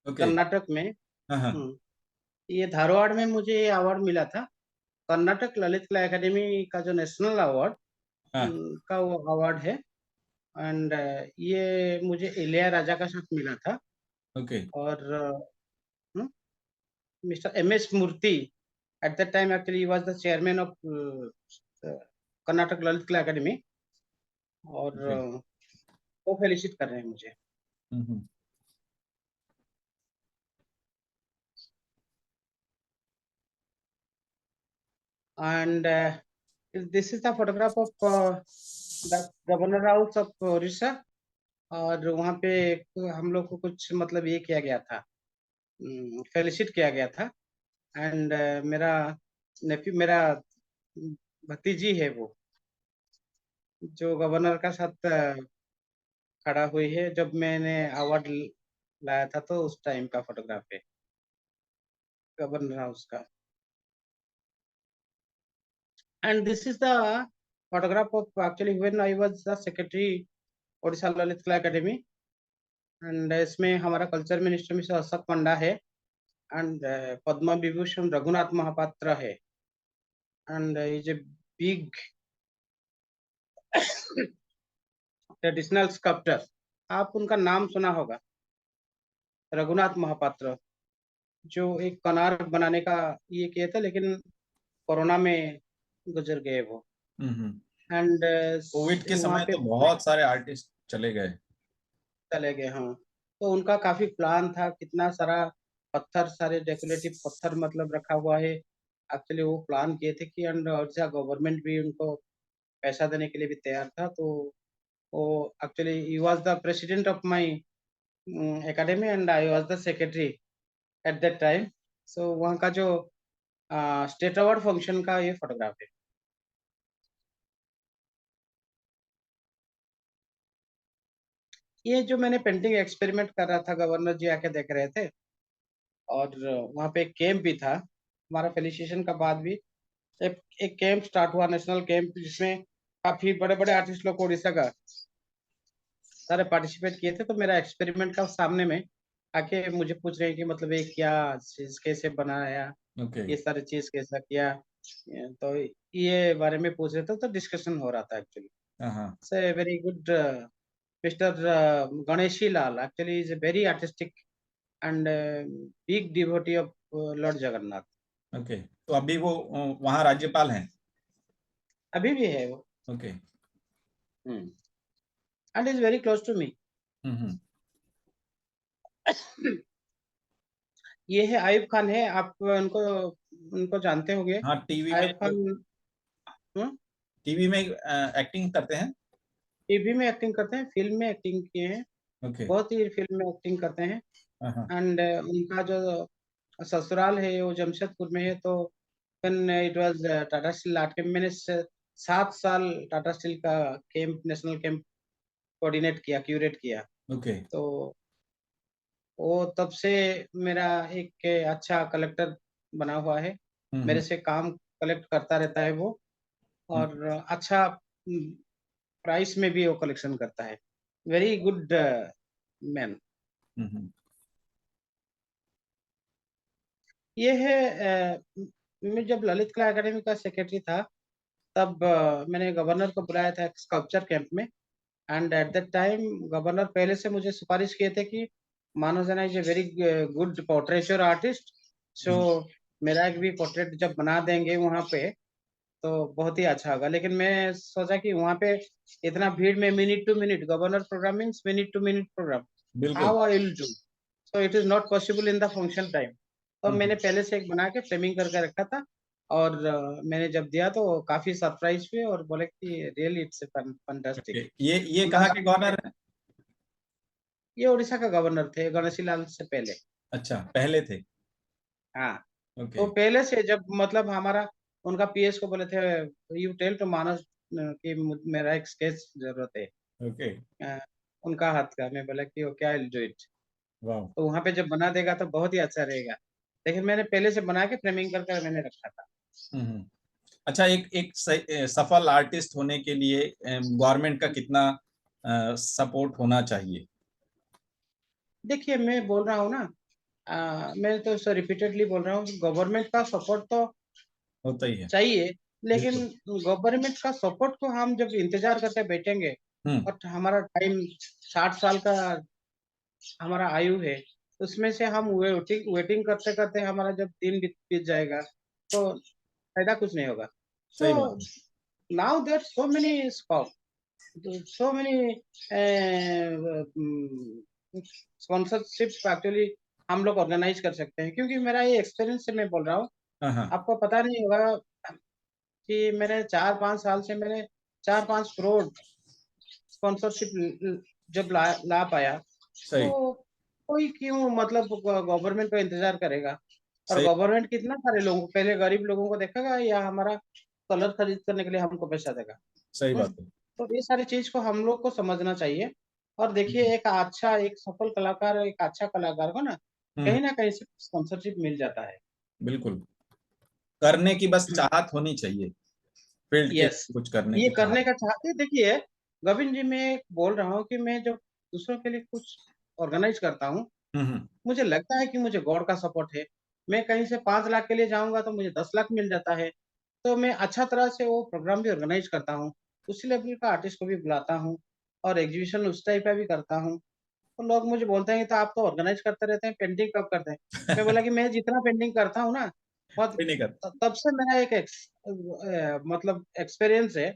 A: ओके।
B: कर्नाटक में।
A: हाँ हाँ।
B: हुँ, ये धारवाड़ में मुझे ये अवार्ड मिला था। कर्नाटक ललित कला अकादमी का जो नेशनल अवार्ड
A: हाँ।
B: का वो अवार्ड है एंड ये मुझे इलैयाराजा का साथ मिला था
A: ओके।
B: और hmm, mister M S. Murthy at that time actually he was the chairman of Karnataka Lalit Kala Akademi और
A: ओके।
B: वो फेलिसिट कर रहे हैं मुझे।
A: Hmm.
B: And this is the photograph of the governor house of Odisha और वहाँ पे हम लोग को कुछ मतलब ये किया गया था, फेलिसिट किया गया था एंड मेरा भतीजी है वो, जो गवर्नर का साथ खड़ा हुई है जब मैंने अवार्ड लाया था तो उस टाइम का फोटोग्राफ है गवर्नर हाउस का। And this is the photograph of actually when I was the secretary Odisha Lalit कला अकेडमी एंड इसमें हमारा कल्चर मिनिस्टर मिस्टर अशोक पंडा है एंड पद्म विभूषण रघुनाथ महापात्र है and is a big traditional sculptor. आप उनका नाम सुना होगा, रघुनाथ महापात्र, जो एक कनार बनाने का ये किए थे लेकिन कोरोना में गुजर गए वो
A: हम्म।
B: एंड
A: कोविड के
B: वहाँ
A: समय
B: पे
A: तो बहुत सारे आर्टिस्ट चले गए।
B: चले गए, हाँ। तो उनका काफ़ी प्लान था, कितना सारा पत्थर, सारे डेकोरेटिव पत्थर मतलब रखा हुआ है। एक्चुअली वो प्लान किए थे कि एंड ओडिशा गवर्नमेंट भी उनको पैसा देने के लिए भी तैयार था। तो वो actually he was the president of my academy and I was the secretary at that time. So वहाँ का जो स्टेट अवार्ड फंक्शन का ये फोटोग्राफ है। ये जो मैंने पेंटिंग एक्सपेरिमेंट कर रहा था, गवर्नर जी आके देख रहे थे और वहाँ पे एक कैंप भी था। हमारा फेलिसिटेशन का बाद भी एक एक कैंप स्टार्ट हुआ, नेशनल कैंप, जिसमें काफ़ी बड़े-बड़े आर्टिस्ट लोग ओडिशा का सारे पार्टिसिपेट किए थे। तो मेरा एक्सपेरिमेंट का सामने में आके मुझे पूछ रहे हैं कि मतलब ये क्या चीज़ कैसे बनाया,
A: ओके।
B: ये सारी चीज़ कैसा किया? तो ये बारे में पूछ रहे थे, तो डिस्कशन हो रहा था एक्चुअली।
A: हाँ हाँ।
B: It's a very good mister Ganeshi Lal actually is a very artistic and big devotee of Lord Jagannath.
A: Okay, तो अभी वो वहाँ राज्यपाल हैं?
B: अभी भी है वो।
A: Okay.
B: Hmm, and is very close to me.
A: Hmm.
B: ये है आयुब खान है, आप उनको उनको जानते होंगे।
A: हाँ, टीवी में
B: आयुब खान। हम्म,
A: टीवी में एक्टिंग करते हैं।
B: टीवी में एक्टिंग करते हैं, फिल्म में एक्टिंग किए हैं,
A: ओके।
B: बहुत ही फिल्म में एक्टिंग करते हैं।
A: हाँ हाँ।
B: एंड उनका जो ससुराल है वो जमशेदपुर में है। तो when it was Tata steel art camp, मैंने 7 साल टाटा स्टील का कैंप, नेशनल कैंप कोऑर्डिनेट किया, क्यूरेट किया।
A: ओके।
B: तो वो तब से मेरा एक अच्छा कलेक्टर बना हुआ है। मेरे
A: हम्म।
B: से काम कलेक्ट करता रहता है वो, और अच्छा प्राइस में भी वो कलेक्शन करता है। Very good man.
A: हम्म।
B: ये है मैं जब ललित कला एकेडमी का सेक्रेटरी था, तब मैंने गवर्नर को बुलाया था एक स्कल्पचर कैंप में। And at that time governor पहले से मुझे सिफारिश किए थे कि मानो जना is a very good portraiture artist. So मेरा एक भी पोर्ट्रेट जब बना देंगे वहाँ पे तो बहुत ही अच्छा होगा। लेकिन मैं सोचा कि वहाँ पे इतना भीड़ में minute to minute governor programme means minute to minute programme,
A: बिल्कुल।
B: How I will do. So it is not possible in the function time. तो मैंने
A: हम्म।
B: पहले से एक बना के फ्रेमिंग करके रखा था। और मैंने जब दिया तो काफी सरप्राइज हुए और बोले कि रियली इट्स फैंटास्टिक।
A: ओके, ये कहाँ
B: उन्होंने
A: के गवर्नर है?
B: ये उड़ीसा का गवर्नर थे गणेशी लाल से पहले।
A: अच्छा, पहले थे।
B: हाँ।
A: ओके।
B: तो पहले से जब मतलब हमारा उनका पीएस को बोले थे, यू टेल टू मानस कि मेरा एक स्केच जरूरत है
A: ओके।
B: अ, उनका हाथ का। मैं बोला कि okay I will do it.
A: वाह।
B: तो वहां पे जब बना देगा तो बहुत ही अच्छा रहेगा। लेकिन मैंने पहले से बना के फ्रेमिंग करके मैंने रखा था।
A: हम्म। अच्छा, एक सफल आर्टिस्ट होने के लिए गवर्नमेंट का कितना सपोर्ट होना चाहिए?
B: देखिए मैं बोल रहा हूँ ना, मैं तो रिपीटेडली बोल रहा हूँ, गवर्नमेंट का सपोर्ट तो
A: होता ही है।
B: चाहिए। लेकिन
A: बिल्कुल।
B: गवर्नमेंट का सपोर्ट को हम जब इंतजार करके बैठेंगे,
A: हम्म।
B: और हमारा टाइम 60 साल का हमारा आयु है, उसमें से हम वेटिंग वेटिंग करते करते हमारा जब दिन बीत बीत जाएगा तो फायदा कुछ नहीं होगा। सो
A: सही बात है।
B: Now there so many scope, so many sponsorship actually हम लोग ऑर्गेनाइज कर सकते हैं। क्योंकि मेरा ये एक्सपीरियंस से मैं बोल रहा हूँ,
A: हाँ हाँ।
B: आपको पता नहीं होगा कि मैंने 4-5 साल से मैंने 4-5 करोड़ स्पॉन्सरशिप जब ला पाया,
A: सही।
B: तो कोई क्यों मतलब गवर्नमेंट का इंतजार करेगा। और
A: सही।
B: गवर्नमेंट कितना सारे लोगों को, पहले गरीब लोगों को देखेगा या हमारा कलर खरीद करने के लिए हमको पैसा देगा।
A: सही
B: हम्म।
A: बात है।
B: तो ये सारी चीज को हम लोग को समझना चाहिए। और देखिए एक सफल कलाकार, एक अच्छा कलाकार को
A: हम्म।
B: ना कहीं से स्पॉन्सरशिप मिल जाता है।
A: बिल्कुल। करने की बस चाहत होनी चाहिए, फील्ड के
B: यस,
A: लिए कुछ करने
B: ये
A: की
B: करने
A: चाहत।
B: का चाहते। देखिए गोविंद जी, मैं बोल रहा हूँ कि मैं जब दूसरों के लिए कुछ ऑर्गेनाइज करता हूँ,
A: हम्म।
B: मुझे लगता है कि मुझे गॉड का सपोर्ट है। मैं कहीं से 5 लाख के लिए जाऊंगा तो मुझे 10 लाख मिल जाता है। तो मैं अच्छा तरह से वो प्रोग्राम भी ऑर्गेनाइज करता हूँ, उस लेवल का आर्टिस्ट को भी बुलाता हूँ, और एग्जीबिशन उस टाइप का भी करता हूँ। तो लोग मुझे बोलते हैं कि तो आप तो ऑर्गेनाइज करते रहते हैं, पेंटिंग कब करते हैं? मैं बोला कि मैं जितना पेंटिंग करता हूँ ना, बहुत
A: कोई नहीं करता।
B: तब से मेरा एक मतलब एक्सपीरियंस है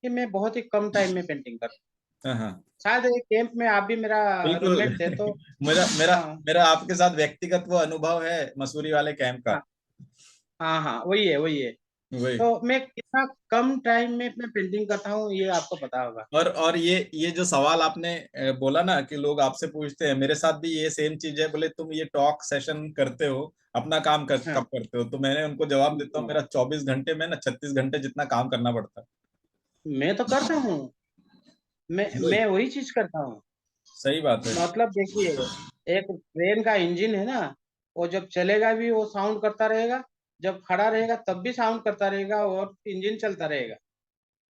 B: कि मैं बहुत ही कम टाइम में पेंटिंग करता हूँ।
A: हाँ हाँ।
B: शायद एक कैंप में आप भी मेरा
A: बिल्कुल।
B: रूममेट थे तो।
A: मेरा मेरा
B: हाँ
A: मेरा आपके साथ व्यक्तिगत वो अनुभव है मसूरी वाले कैंप का।
B: हाँ हाँ हाँ, वही है वही है।
A: वही।
B: तो मैं कितना कम टाइम में मैं पेंटिंग करता हूँ ये आपको पता होगा।
A: और ये जो सवाल आपने बोला ना कि लोग आपसे पूछते हैं, मेरे साथ भी ये सेम चीज है। बोले तुम ये टॉक सेशन करते हो, अपना काम
B: हाँ,
A: कब करते हो? तो मैंने उनको जवाब देता हूँ, मेरा 24 घंटे में ना 36 घंटे जितना काम करना पड़ता है।
B: मैं तो करता हूँ।
A: वही।
B: मैं वही चीज करता हूँ।
A: सही बात है।
B: मतलब देखिए, एक ट्रेन का इंजन है ना, वो जब चलेगा भी वो साउंड करता रहेगा, जब खड़ा रहेगा तब भी साउंड करता रहेगा, और इंजन चलता रहेगा।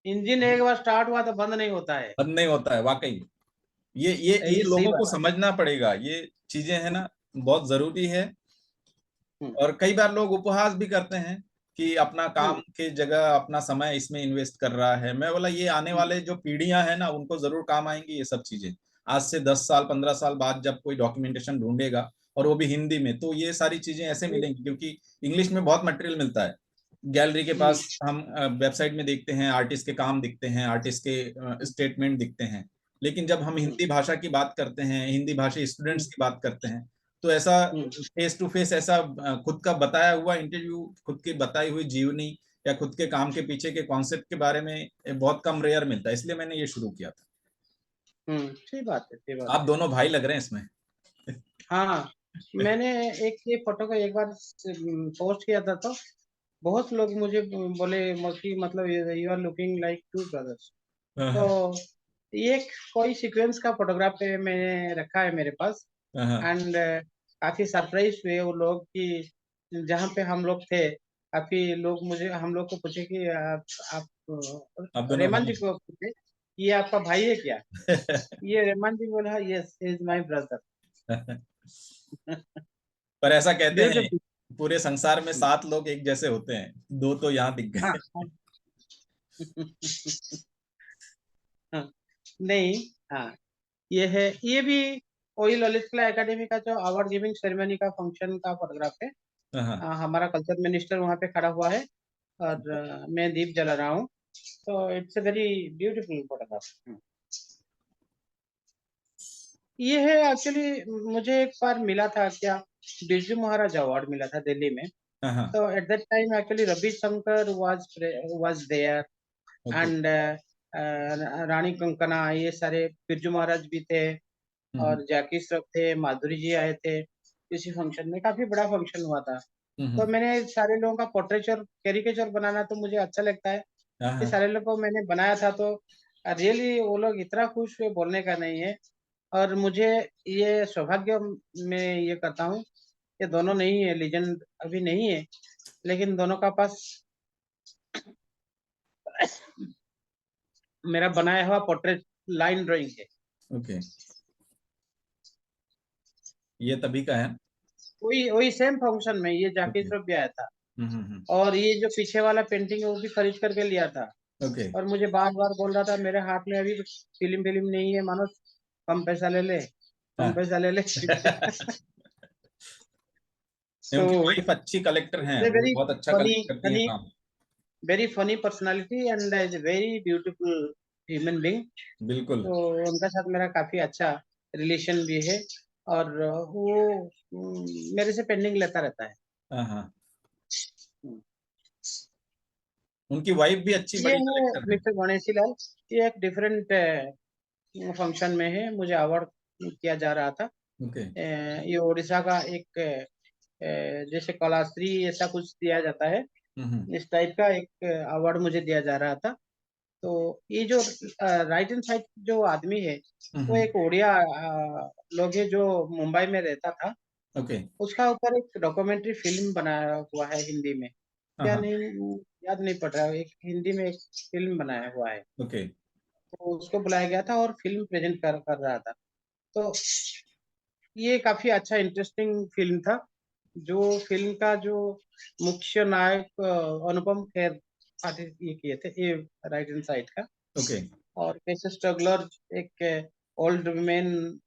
B: इंजन एक बार स्टार्ट हुआ तो बंद नहीं होता है।
A: बंद नहीं होता है वाकई। ये
B: ये सही
A: लोगों को
B: बात
A: समझना पड़ेगा, ये चीजें है ना, बहुत जरूरी है।
B: है।
A: और कई बार लोग उपहास भी करते हैं कि अपना काम
B: हम्म,
A: की जगह अपना समय इसमें इन्वेस्ट कर रहा है। मैं बोला ये आने
B: हम्म,
A: वाले जो पीढ़ियां हैं ना उनको जरूर काम आएंगी ये सब चीजें। आज से 10 साल 15 साल बाद जब कोई डॉक्यूमेंटेशन ढूंढेगा और वो भी हिंदी में, तो ये सारी चीजें ऐसे मिलेंगी, क्योंकि इंग्लिश में बहुत मटेरियल मिलता है। गैलरी के
B: हम्म,
A: पास हम वेबसाइट में देखते हैं, आर्टिस्ट के काम दिखते हैं, आर्टिस्ट के स्टेटमेंट दिखते हैं। लेकिन जब हम
B: हम्म,
A: हिंदी भाषा की बात करते हैं, हिंदी भाषी स्टूडेंट्स
B: हम्म,
A: की बात करते हैं, तो ऐसा
B: हम्म,
A: फेस टू फेस ऐसा खुद का बताया हुआ इंटरव्यू, खुद की बताई हुई जीवनी या खुद के काम के पीछे के कॉन्सेप्ट के बारे में बहुत कम रेयर मिलता है, इसलिए मैंने ये शुरू किया था।
B: सही बात है, सही बात
A: आप
B: है।
A: दोनों भाई लग रहे हैं इसमें।
B: हाँ, मैंने एक ये फोटो को एक बार पोस्ट किया था, तो बहुत लोग मुझे बोले कि मतलब you are looking like two brothers. तो
A: हाँ,
B: ये एक कोई सीक्वेंस का फोटोग्राफ है, मैंने रखा है मेरे पास।
A: हाँ,
B: एंड काफी सरप्राइज हुए वो लोग कि जहाँ पे हम लोग थे, काफी लोग मुझे हम लोग को पूछे कि आप
A: आप दोनों
B: रेमान जी
A: भाई।
B: को पूछे, ये आपका भाई है क्या? ये रेमान जी बोला, यस इज माय ब्रदर।
A: पर ऐसा कहते हैं
B: ब्यूटीफुल।
A: पूरे संसार में 7 लोग एक जैसे होते हैं, 2 तो यहाँ दिख
B: हाँ,
A: गए।
B: हाँ। हाँ, नहीं, हाँ, ये है, ये भी वही ललित कला एकेडमी का जो अवार्ड गिविंग सेरेमनी का फंक्शन का फोटोग्राफ है।
A: हाँ,
B: हमारा कल्चर मिनिस्टर वहाँ पे खड़ा हुआ है, और मैं दीप जला रहा हूँ। तो it's a very beautiful photograph. ये है एक्चुअली, मुझे एक बार मिला था क्या, बिरजू महाराज अवार्ड मिला था दिल्ली में।
A: हाँ, हाँ,
B: तो at that time actually Ravi Shankar was there,
A: okay.
B: And Rani Kankana, ये सारे बिरजू महाराज भी थे,
A: हम्म,
B: और जैकी श्रॉफ थे, माधुरी जी आए थे इसी फंक्शन में। काफी बड़ा फंक्शन हुआ था। तो
A: हम्म,
B: मैंने सारे लोगों का पोर्ट्रेचर कैरिकेचर बनाना तो मुझे अच्छा लगता है।
A: हाँ,
B: ये
A: हाँ,
B: सारे लोगों को मैंने बनाया था, तो रियली वो लोग इतना खुश हुए, बोलने का नहीं है। और मुझे ये सौभाग्य मैं ये करता हूँ, ये दोनों नहीं है, लीजेंड अभी नहीं है, लेकिन दोनों का पास मेरा बनाया हुआ पोर्ट्रेट लाइन ड्राइंग है।
A: ओके। ये तभी का है।
B: वही वही सेम फंक्शन में ये जाकिर
A: ओके।
B: श्रॉफ भी आया था।
A: हम्म,
B: और ये जो पीछे वाला पेंटिंग है वो भी खरीद करके लिया था।
A: ओके।
B: और मुझे बार बार बोल रहा था, मेरे हाथ में अभी फिल्म फिल्म नहीं है मानो, कम पैसा ले ले, कम
A: हाँ।
B: पैसा ले ले। सो
A: उनकी वाइफ अच्छी कलेक्टर हैं,
B: इट्स ए
A: वो
B: वेरी
A: बहुत अच्छा
B: फनी,
A: कलेक्ट करती हैं
B: फनी,
A: काम।
B: Very funny personality, and is very beautiful human being.
A: बिल्कुल।
B: तो उनका साथ मेरा काफी अच्छा रिलेशन भी है। और वो मेरे से पेंडिंग लेता रहता है।
A: हाँ, हाँ।
B: हम्म।
A: उनकी वाइफ भी अच्छी
B: ये
A: बड़ी
B: है
A: कलेक्टर है।
B: मिस्टर गणेशी लाल। ये एक डिफरेंट फंक्शन में है, मुझे अवार्ड किया जा रहा था।
A: ओके।
B: ये उड़ीसा का एक जैसे कलाश्री ऐसा कुछ दिया जाता है,
A: हम्म,
B: इस टाइप का एक अवार्ड मुझे दिया जा रहा था। तो ये जो राइट हैंड साइड जो आदमी है, वो
A: हम्म,
B: एक उड़िया लोग है जो मुंबई में रहता था।
A: ओके।
B: उसका ऊपर एक डॉक्यूमेंट्री फिल्म बनाया हुआ है हिंदी में,
A: हाँ,
B: क्या
A: हाँ,
B: नहीं याद नहीं पड़ रहा है। एक हिंदी में एक फिल्म बनाया हुआ है,
A: ओके।
B: तो उसको बुलाया गया था और फिल्म प्रेजेंट कर रहा था। तो ये काफी अच्छा इंटरेस्टिंग फिल्म था। जो फिल्म का जो मुख्य नायक अनुपम खेर आर्टिस्ट ये किए थे, ये राइट हैंड साइड का।
A: ओके।
B: और कैसे स्ट्रगलर, एक ओल्ड मैन,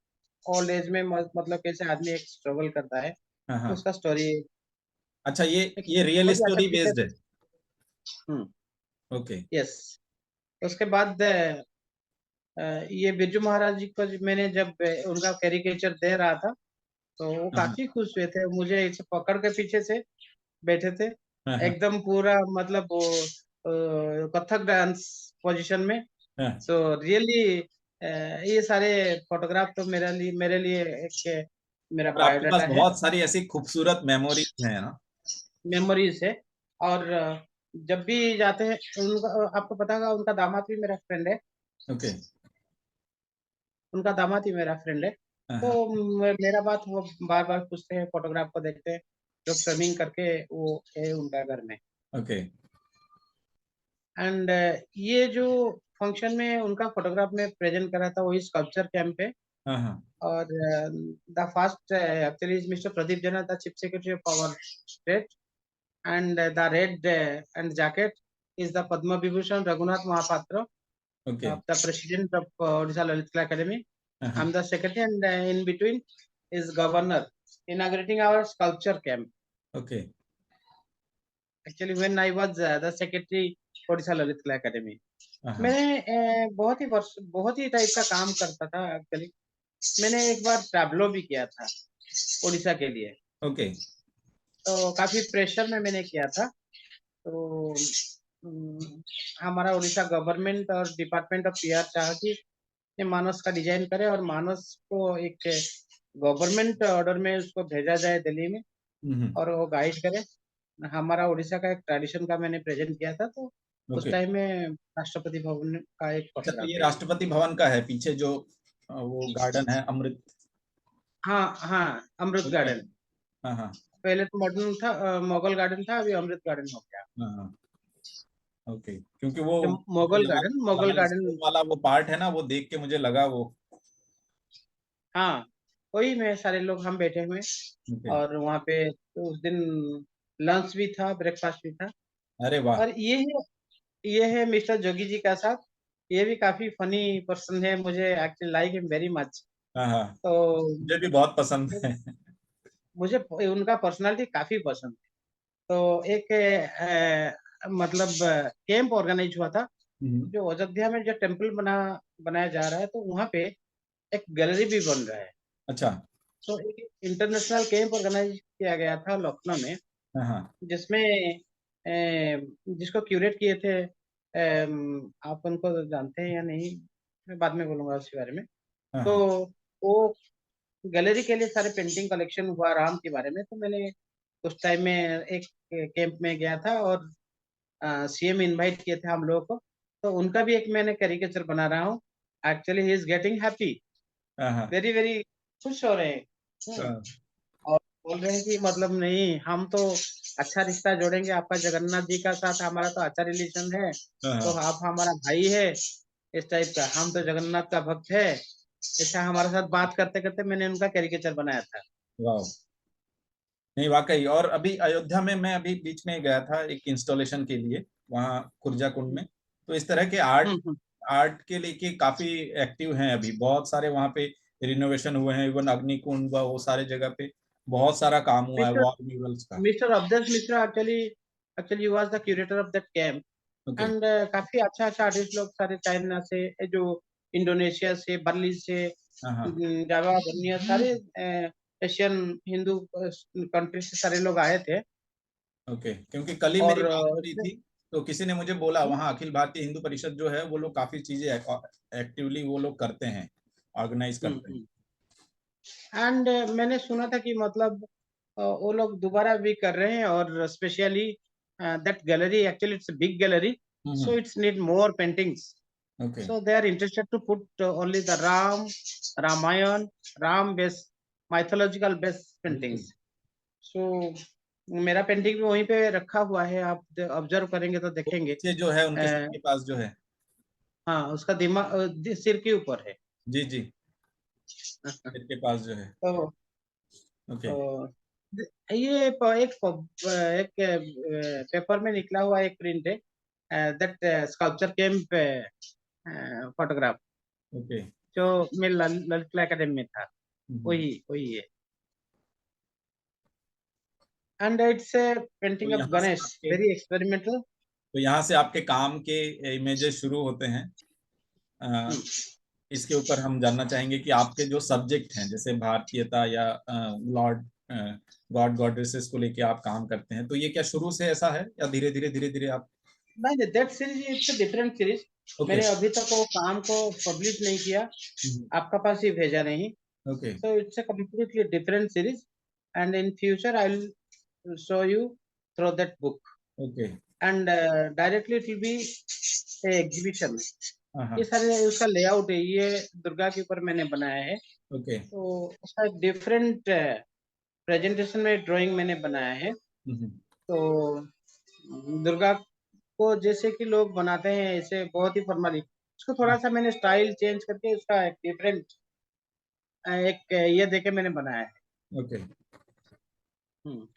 B: ओल्ड एज में मतलब कैसे आदमी एक स्ट्रगल करता है,
A: हाँ, हाँ।
B: उसका स्टोरी
A: अच्छा,
B: एक
A: ये रियल
B: बहुत ही अच्छा
A: स्टोरी
B: पिक्चर।
A: बेस्ड है।
B: हम्म,
A: ओके।
B: यस। उसके बाद ये बिरजू महाराज जी को मैंने जब उनका कैरिकेचर दे रहा था, तो वो
A: हाँ, हाँ,
B: काफी खुश हुए थे, मुझे ऐसे पकड़ के पीछे से बैठे थे,
A: हाँ, हाँ,
B: एकदम पूरा मतलब वो कथक डांस पोजीशन में।
A: हाँ।
B: सो रियली ये सारे फोटोग्राफ तो मेरे लिए एक मेरा
A: और आपके पास
B: बायोडाटा है,
A: बहुत सारी ऐसी खूबसूरत मेमोरीज हैं ना।
B: मेमोरीज है। और जब भी जाते हैं उनका, आपको पता होगा उनका दामाद भी मेरा फ्रेंड है,
A: ओके।
B: उनका दामाद ही मेरा फ्रेंड है।
A: हाँ,
B: तो
A: हाँ,
B: मेरा बात वो बार बार पूछते हैं, फोटोग्राफ को देखते हैं, जो फ्रेमिंग करके वो है उनका घर में।
A: ओके।
B: एंड ये जो फंक्शन में उनका फोटोग्राफ में प्रेजेंट करा था, वही स्कल्पचर कैंप है।
A: हाँ, हाँ,
B: और the first actually is mister Pradeep Jena, the chief secretary of our state. And the red and jacket is the Padma Vibhushan Raghunath Mahapatra,
A: okay.
B: the president of Odisha Lalit Kala Academy.
A: हाँ,
B: I'm
A: हाँ,
B: the secretary, and in between is governor inaugurating our sculpture camp.
A: Okay.
B: Actually, when I was the secretary Odisha Lalit Kala Academy,
A: हाँ, हाँ,
B: मैं बहुत ही वर्ष बहुत ही type का काम करता था एक्चुअली। मैंने एक बार टैबलो भी किया था, ओडिशा के लिए।
A: ओके।
B: तो काफ़ी प्रेशर में मैंने किया था। तो उम, हमारा ओडिशा गवर्नमेंट और डिपार्टमेंट ऑफ पीआर चाहा कि ये मानस का डिज़ाइन करें और मानस को एक गवर्नमेंट ऑर्डर में उसको भेजा जाए दिल्ली में और वो गाइड करे। हमारा ओडिशा का एक ट्रेडिशन का मैंने प्रेज़ेंट किया था, तो उस
A: ओके।
B: टाइम में राष्ट्रपति भवन का एक
A: अच्छा, तो
B: फोटोग्राफ
A: ये
B: है।
A: राष्ट्रपति भवन का है पीछे जो वो गार्डन है अमृत।
B: हाँ, हाँ, अमृत
A: ओके।
B: गार्डन।
A: हाँ, हाँ।
B: पहले तो मॉडर्न था मुगल गार्डन था, अभी अमृत गार्डन हो गया।
A: हाँ, हाँ। ओके, क्योंकि वो
B: जो
A: जो
B: मुगल
A: लाल
B: गार्डन।
A: स्टोन वाला वो पार्ट है ना, वो देख के मुझे लगा वो।
B: हाँ, वही में सारे लोग हम बैठे हुए हैं
A: ओके।
B: और वहाँ पे तो उस दिन लंच भी था, ब्रेकफ़ास्ट भी था
A: अरे वाह।
B: और ये है मिस्टर जोगी जी का साथ। ये भी काफ़ी फ़नी पर्सन है, मुझे actually like him very much.
A: हाँ, हाँ,
B: तो
A: मुझे भी बहुत पसंद है।
B: मुझे उनका पर्सनैलिटी काफ़ी पसंद है। तो एक मतलब कैंप ऑर्गेनाइज़ हुआ था,
A: हम्म।
B: जो अयोध्या में जो टेम्पल बनाया जा रहा है, तो वहाँ पे एक गैलरी भी बन रहा है।
A: अच्छा।
B: तो एक इंटरनेशनल कैंप ऑर्गेनाइज़ किया गया था लखनऊ में,
A: हाँ, हाँ,
B: जिसमें जिसको क्यूरेट किए थे आप उनको जानते हैं या नहीं? मैं बाद में बोलूँगा उसके बारे में।
A: हाँ,
B: तो
A: हाँ,
B: वो गैलरी के लिए सारे पेंटिंग कलेक्शन हुआ राम के बारे में, तो मैंने उस टाइम में एक कैंप में गया था और सीएम इनवाइट किए थे हम लोगों को, तो उनका भी एक मैंने कैरिकेचर बना रहा हूँ। Actually he is getting happy,
A: हाँ, हाँ,
B: वेरी, वेरी खुश हो रहे हैं। हुँ।
A: हाँ,
B: और बोल रहे हैं कि मतलब नहीं, हम तो अच्छा रिश्ता जोड़ेंगे, आपका जगन्नाथ जी का साथ हमारा तो अच्छा रिलेशन है,
A: हाँ,
B: तो
A: हाँ।
B: आप हमारा भाई है, इस टाइप का। हम तो जगन्नाथ का भक्त है। ऐसा हमारे साथ बात करते-करते मैंने उनका कैरिकेचर बनाया था।
A: वाह। नहीं, वाकई। और अभी अयोध्या में मैं अभी बीच में गया था एक इंस्टॉलेशन के लिए, वहाँ कुर्जा कुंड
B: हुँ,
A: में। तो इस तरह के आर्ट
B: हुँ, हुँ।
A: आर्ट के लेके काफी एक्टिव हैं अभी, बहुत सारे वहाँ पे रिनोवेशन हुए हैं। इवन अग्निकुंड वो सारे जगह पे बहुत सारा काम हुआ है
B: मिस्टर
A: वॉल म्यूरल्स का।
B: Mister Awadhesh Mishra actually he was the curator of that camp
A: okay.
B: And काफ़ी अच्छा-अच्छा आर्टिस्ट लोग सारे चाइना से, जो इंडोनेशिया से, बर्लिन से,
A: हाँ, हाँ।
B: जावा, बर्निया सारे एशियन हिंदू कंट्री से सारे लोग आए थे
A: ओके, क्योंकि कल ही मेरी
B: और
A: बात हो रही
B: इसमें
A: थी, तो किसी ने मुझे बोला वहाँ अखिल भारतीय हिंदू परिषद जो है वो लोग काफी चीजें एक्टिवली वो लोग करते हैं, ऑर्गेनाइज
B: हुँ,
A: करते हैं।
B: हुँ। एंड मैंने सुना था कि मतलब वो लोग दोबारा भी कर रहे हैं और specially that gallery actually it's a big gallery, so
A: hmm.
B: It's need more paintings.
A: Okay.
B: So they are interested to put only the Ramayan, Ram based mythological based
A: बिल्कुल।
B: paintings. So मेरा पेंटिंग भी वहीं पे रखा हुआ है, आप observe करेंगे तो
A: वो
B: देखेंगे।
A: पीछे जो है उनके सर
B: अ,
A: के पास जो है।
B: हाँ, उसका सिर के ऊपर है।
A: जी, जी, सिर के पास जो है।
B: तो
A: ओके।
B: अ, ये एक पेपर में निकला हुआ एक प्रिंट है that sculpture camp photograph
A: okay.
B: जो मैं ललित कला अकेडमी में था,
A: हम्म।
B: वही वही है। And it's a
A: तो
B: painting of
A: यहाँ से
B: Ganesh,
A: आपके
B: very experimental.
A: तो यहाँ से आपके काम के इमेजेस शुरू होते हैं। अ,
B: हुँ,
A: इसके ऊपर हम जानना चाहेंगे कि आपके जो सब्जेक्ट हैं, जैसे भारतीयता या लॉर्ड गॉड गॉडेसेस को लेके आप काम करते हैं, तो ये क्या शुरू से ऐसा है या धीरे धीरे आप?
B: नहीं, that series it's a different series.
A: Okay.
B: मैंने अभी तक वो काम को पब्लिश नहीं किया, आपका पास ही भेजा नहीं।
A: Okay.
B: So it's a completely different series and in future I'll show you through that book
A: okay.
B: and directly it will be a exhibition.
A: हाँ,
B: ये
A: हाँ।
B: सारे उसका लेआउट है, ये दुर्गा के ऊपर मैंने बनाया है।
A: ओके।
B: तो उसका डिफरेंट प्रेजेंटेशन में ड्राइंग मैंने बनाया है। तो दुर्गा को जैसे कि लोग बनाते हैं ऐसे बहुत ही फॉर्मली, उसको थोड़ा-सा मैंने स्टाइल चेंज करके उसका एक डिफरेंट एक ये देके मैंने बनाया है।
A: ओके।
B: हुँ।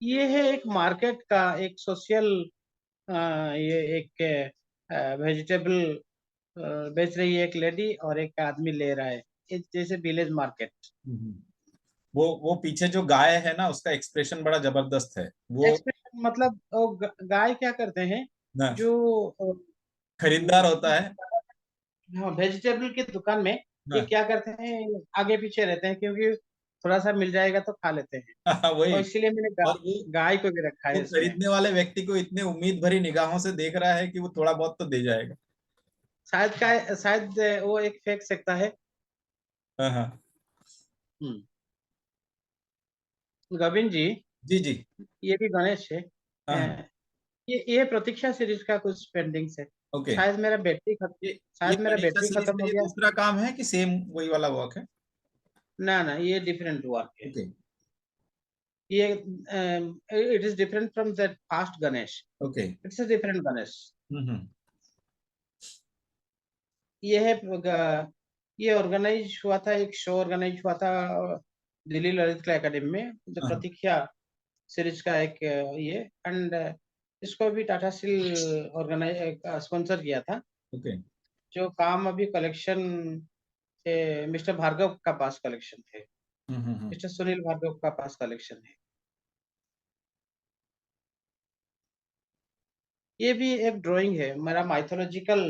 B: ये है एक मार्केट का एक सोशल ये एक वेजिटेबल बेच रही है एक लेडी और एक आदमी ले रहा है। एक जैसे विलेज मार्केट।
A: वो पीछे जो गाय है ना, उसका एक्सप्रेशन बड़ा जबरदस्त है वो।
B: एक्सपेक्ट मतलब वो गाय क्या करते हैं,
A: ना,
B: जो
A: खरीदार होता है।
B: हाँ, वेजिटेबल की दुकान में ये
A: हाँ।
B: क्या करते हैं, आगे पीछे रहते हैं, क्योंकि थोड़ा सा मिल जाएगा तो खा लेते हैं। और
A: वही।
B: इसीलिए मैंने
A: और
B: गाय को भी रखा
A: वो
B: है इसमें।
A: खरीदने वाले व्यक्ति को इतने उम्मीद भरी निगाहों से देख रहा है कि वो थोड़ा बहुत तो दे जाएगा।
B: शायद वो एक फेंक सकता है।
A: हाँ हाँ।
B: हम्म। गोविंद जी,
A: जी जी।
B: ये भी गणेश है।
A: हाँ हाँ।
B: ये प्रतीक्षा सीरीज का कुछ पेंडिंग्स है।
A: ओके।
B: शायद मेरा बैटरी खत्म
A: ये
B: शायद मेरा
A: प्रतीक्षा
B: बैटरी
A: सीरीज
B: खत्म
A: का
B: हो
A: ये
B: गया।
A: दूसरा काम है कि सेम वही वाला वर्क है?
B: ना ना, ये डिफरेंट वर्क है।
A: ओके।
B: ये it is different from that fast Ganesh.
A: Okay.
B: It's a different Ganesh.
A: Hmm.
B: ये है ये ऑर्गेनाइज हुआ था, एक शो ऑर्गेनाइज हुआ था दिल्ली ललित कला एकेडमी में, जो
A: हाँ हाँ।
B: प्रतीक्षा सीरीज का एक ये एंड इसको भी टाटा स्टील ऑर्गेनाइज स्पॉन्सर किया था।
A: ओके।
B: जो काम अभी कलेक्शन थे, मिस्टर भार्गव का पास कलेक्शन थे,
A: हम्म।
B: मिस्टर सुनील भार्गव का पास कलेक्शन है। ये भी एक ड्राइंग है मेरा माइथोलॉजिकल,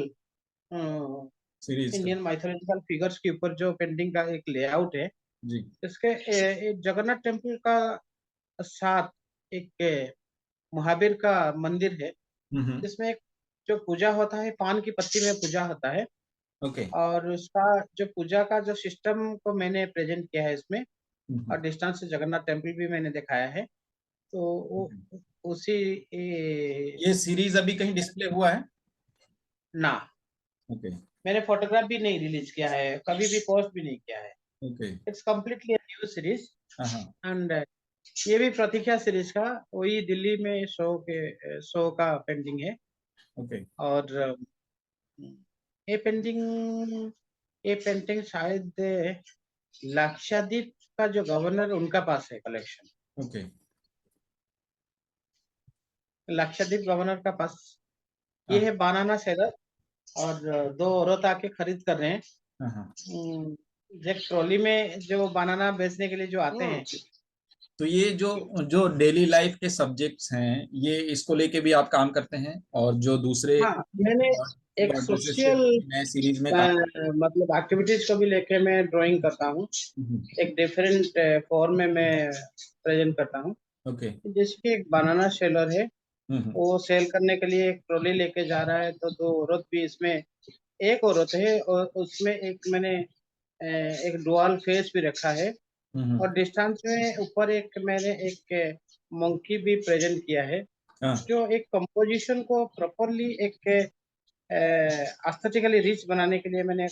A: सीरीज का।
B: इंडियन माइथोलॉजिकल फिगर्स के ऊपर जो पेंटिंग का एक लेआउट है।
A: जी।
B: इसके जगन्नाथ टेम्पल का साथ एक महावीर का मंदिर है,
A: हम्म।
B: जिसमें एक जो पूजा होता है, पान की पत्ती में पूजा होता है।
A: ओके।
B: और उसका जो पूजा का जो सिस्टम को मैंने प्रेजेंट किया है इसमें।
A: हम्म।
B: और डिस्टेंस से जगन्नाथ टेम्पल भी मैंने दिखाया है। तो वो उसी
A: ये सीरीज अभी कहीं डिस्प्ले हुआ है?
B: ना,
A: ओके।
B: मैंने फोटोग्राफ भी नहीं रिलीज किया है, कभी भी पोस्ट भी नहीं किया है।
A: Okay.
B: It's completely new series.
A: हाँ हाँ।
B: एंड ये भी प्रतीक्षा सीरीज का वही दिल्ली में शो का पेंटिंग है।
A: ओके।
B: और ये पेंटिंग ये पेंटिंग शायद लक्षद्वीप का जो गवर्नर उनका पास है कलेक्शन।
A: ओके।
B: लक्षद्वीप गवर्नर का पास ये
A: हाँ
B: है बनाना शेयर। और दो औरत आके खरीद कर रहे हैं।
A: हाँ। हाँ।
B: एक ट्रॉली में जो बनाना बेचने के लिए जो आते हैं।
A: तो ये जो जो डेली लाइफ के सब्जेक्ट्स हैं, ये इसको लेके भी आप काम करते हैं, और जो दूसरे
B: हाँ, मैंने एक
A: जैसे
B: सोशल
A: नए सीरीज में काम।
B: मतलब एक्टिविटीज को भी लेके मैं ड्राइंग करता हूँ। एक डिफरेंट फॉर्म में मैं प्रेजेंट करता हूँ।
A: ओके।
B: जैसे कि एक बनाना सेलर है,
A: हम्म।
B: वो सेल करने के लिए एक ट्रॉली लेके जा रहा है, तो दो औरत भी इसमें, एक औरत है और उसमें एक मैंने एक डुअल फेस भी रखा है।
A: हम्म।
B: और डिस्टेंस में ऊपर एक मैंने एक मंकी भी प्रेजेंट किया है,
A: हाँ।
B: जो एक कंपोजिशन को प्रॉपरली एक एस्थेटिकली रिच बनाने के लिए मैंने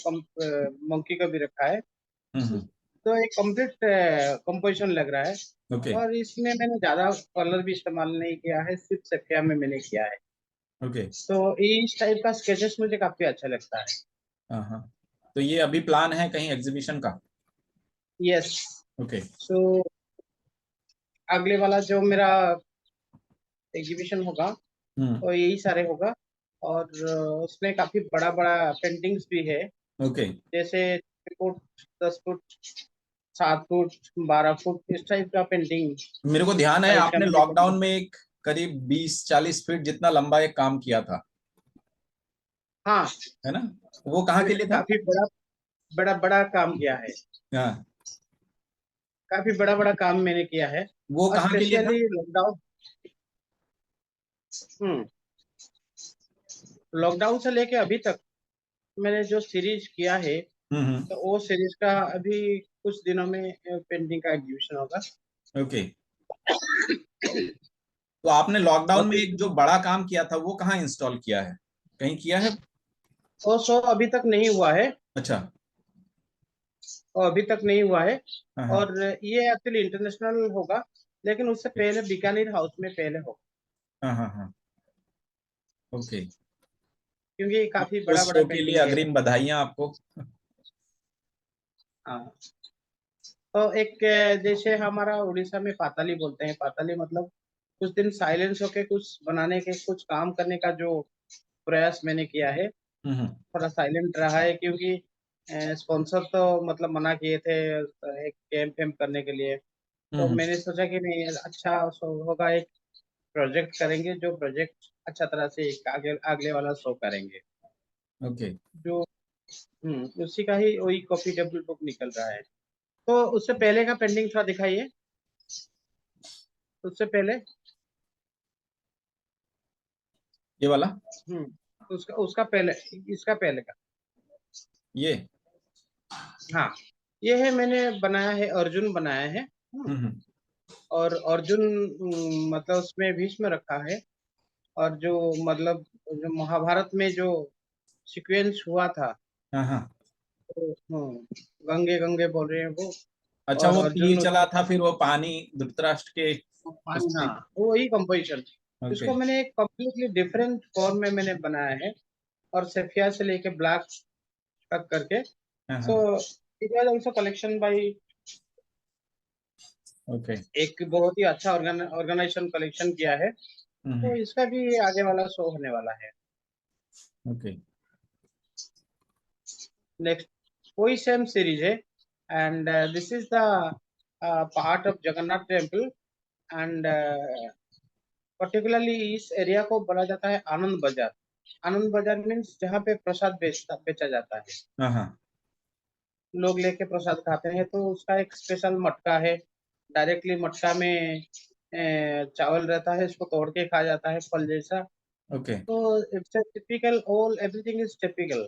B: मंकी को भी रखा है।
A: हम्म।
B: तो एक कंप्लीट कंपोजिशन लग रहा है।
A: ओके।
B: और इसमें मैंने ज्यादा कलर भी इस्तेमाल नहीं किया है, सिर्फ सेपिया में मैंने किया है।
A: ओके।
B: तो इस टाइप का स्केचेस मुझे काफी अच्छा लगता है।
A: हाँ हाँ। तो ये अभी प्लान है कहीं एग्जीबिशन का?
B: यस।
A: ओके।
B: सो अगले वाला जो मेरा एग्जीबिशन होगा
A: हम्म।
B: तो यही सारे होगा। और उसमें काफी बड़ा बड़ा पेंटिंग्स भी है।
A: ओके।
B: जैसे 6 फुट, 10 फुट, 7 फुट, 12 फुट इस टाइप का पेंटिंग
A: मेरे को ध्यान है
B: साइज का
A: आपने
B: मैंने
A: लॉकडाउन में एक करीब 20-40 फीट जितना लंबा एक काम किया था,
B: हाँ,
A: है ना? वो कहाँ के
B: मैंने
A: लिए था?
B: काफी बड़ा बड़ा बड़ा काम किया है।
A: हाँ।
B: काफी बड़ा बड़ा काम मैंने किया है।
A: वो
B: और
A: कहाँ के लिए था?
B: स्पेशली लॉकडाउन, हम्म, लॉकडाउन से लेके अभी तक मैंने जो सीरीज किया है,
A: हम्म।
B: तो वो सीरीज का अभी कुछ दिनों में पेंटिंग का एग्जीबिशन होगा।
A: ओके। तो आपने लॉकडाउन
B: और
A: में एक जो बड़ा काम किया था वो कहाँ इंस्टॉल किया है, कहीं किया है?
B: वो शो अभी तक नहीं हुआ है।
A: अच्छा।
B: और अभी तक नहीं हुआ है।
A: हाँ हाँ।
B: और ये एक्चुअली इंटरनेशनल होगा, लेकिन उससे पहले बीकानेर हाउस में पहले होगा।
A: हाँ हाँ। हाँ। ओके।
B: क्योंकि ये काफी बड़ा
A: उस
B: बड़ा
A: शो के लिए
B: पेंटिंग है।
A: अग्रिम बधाइयाँ आपको।
B: हाँ। तो एक जैसे हमारा उड़ीसा में पाताली बोलते हैं, पाताली मतलब कुछ दिन साइलेंस होके कुछ बनाने के, कुछ काम करने का जो प्रयास मैंने किया है।
A: हम्म।
B: थोड़ा साइलेंट रहा है, क्योंकि स्पॉन्सर तो मतलब मना किए थे एक कैंप वैम्प करने के लिए। तो
A: हम्म।
B: मैंने सोचा कि नहीं, अच्छा होगा, एक प्रोजेक्ट करेंगे, जो प्रोजेक्ट अच्छा तरह से एक आगे अगले वाला शो करेंगे।
A: ओके।
B: जो उसी का ही वही कॉपी टेबल बुक निकल रहा है। तो उससे पहले का पेंटिंग थोड़ा दिखाइए, उससे पहले।
A: ये वाला,
B: उसका उसका पहले, इसका पहले का।
A: ये।
B: हाँ, ये है, मैंने बनाया है, अर्जुन बनाया है।
A: हम्म।
B: और अर्जुन मतलब उसमें भीष्म रखा है। और जो मतलब जो महाभारत में जो सीक्वेंस हुआ था,
A: हाँ हाँ।
B: तो गंगे गंगे बोल रहे हैं वो।
A: अच्छा,
B: और
A: वो तीर
B: अर्जुन
A: चला
B: उसके
A: था,
B: पास
A: फिर वो पानी धृतराष्ट्र के
B: पानी,
A: उससे।
B: हाँ, वो वही कंपोजिशन।
A: ओके।
B: इसको मैंने एक कम्प्लीटली डिफरेंट फॉर्म में मैंने बनाया है, और सेफिया से लेके ब्लैक तक करके।
A: हाँ
B: सो
A: हाँ।
B: It was also collection bye,
A: okay.
B: एक बहुत ही अच्छा ऑर्गेनाइजेशन कलेक्शन किया है। तो
A: हम्म।
B: इसका भी आगे वाला शो होने वाला है।
A: ओके।
B: नेक्स्ट वही सेम सीरीज है, and this is the part of Jagannath temple. And particularly इस एरिया को बोला जाता है आनंद बाजार। आनंद बाजार मीन्स जहाँ पे प्रसाद बेचा जाता है,
A: हाँ हाँ।
B: लोग लेके प्रसाद खाते हैं। तो उसका एक स्पेशल मटका है, डायरेक्टली मटका में चावल रहता है, इसको तोड़ के खाया जाता है फल जैसा।
A: ओके।
B: तो it's a typical, all everything is typical.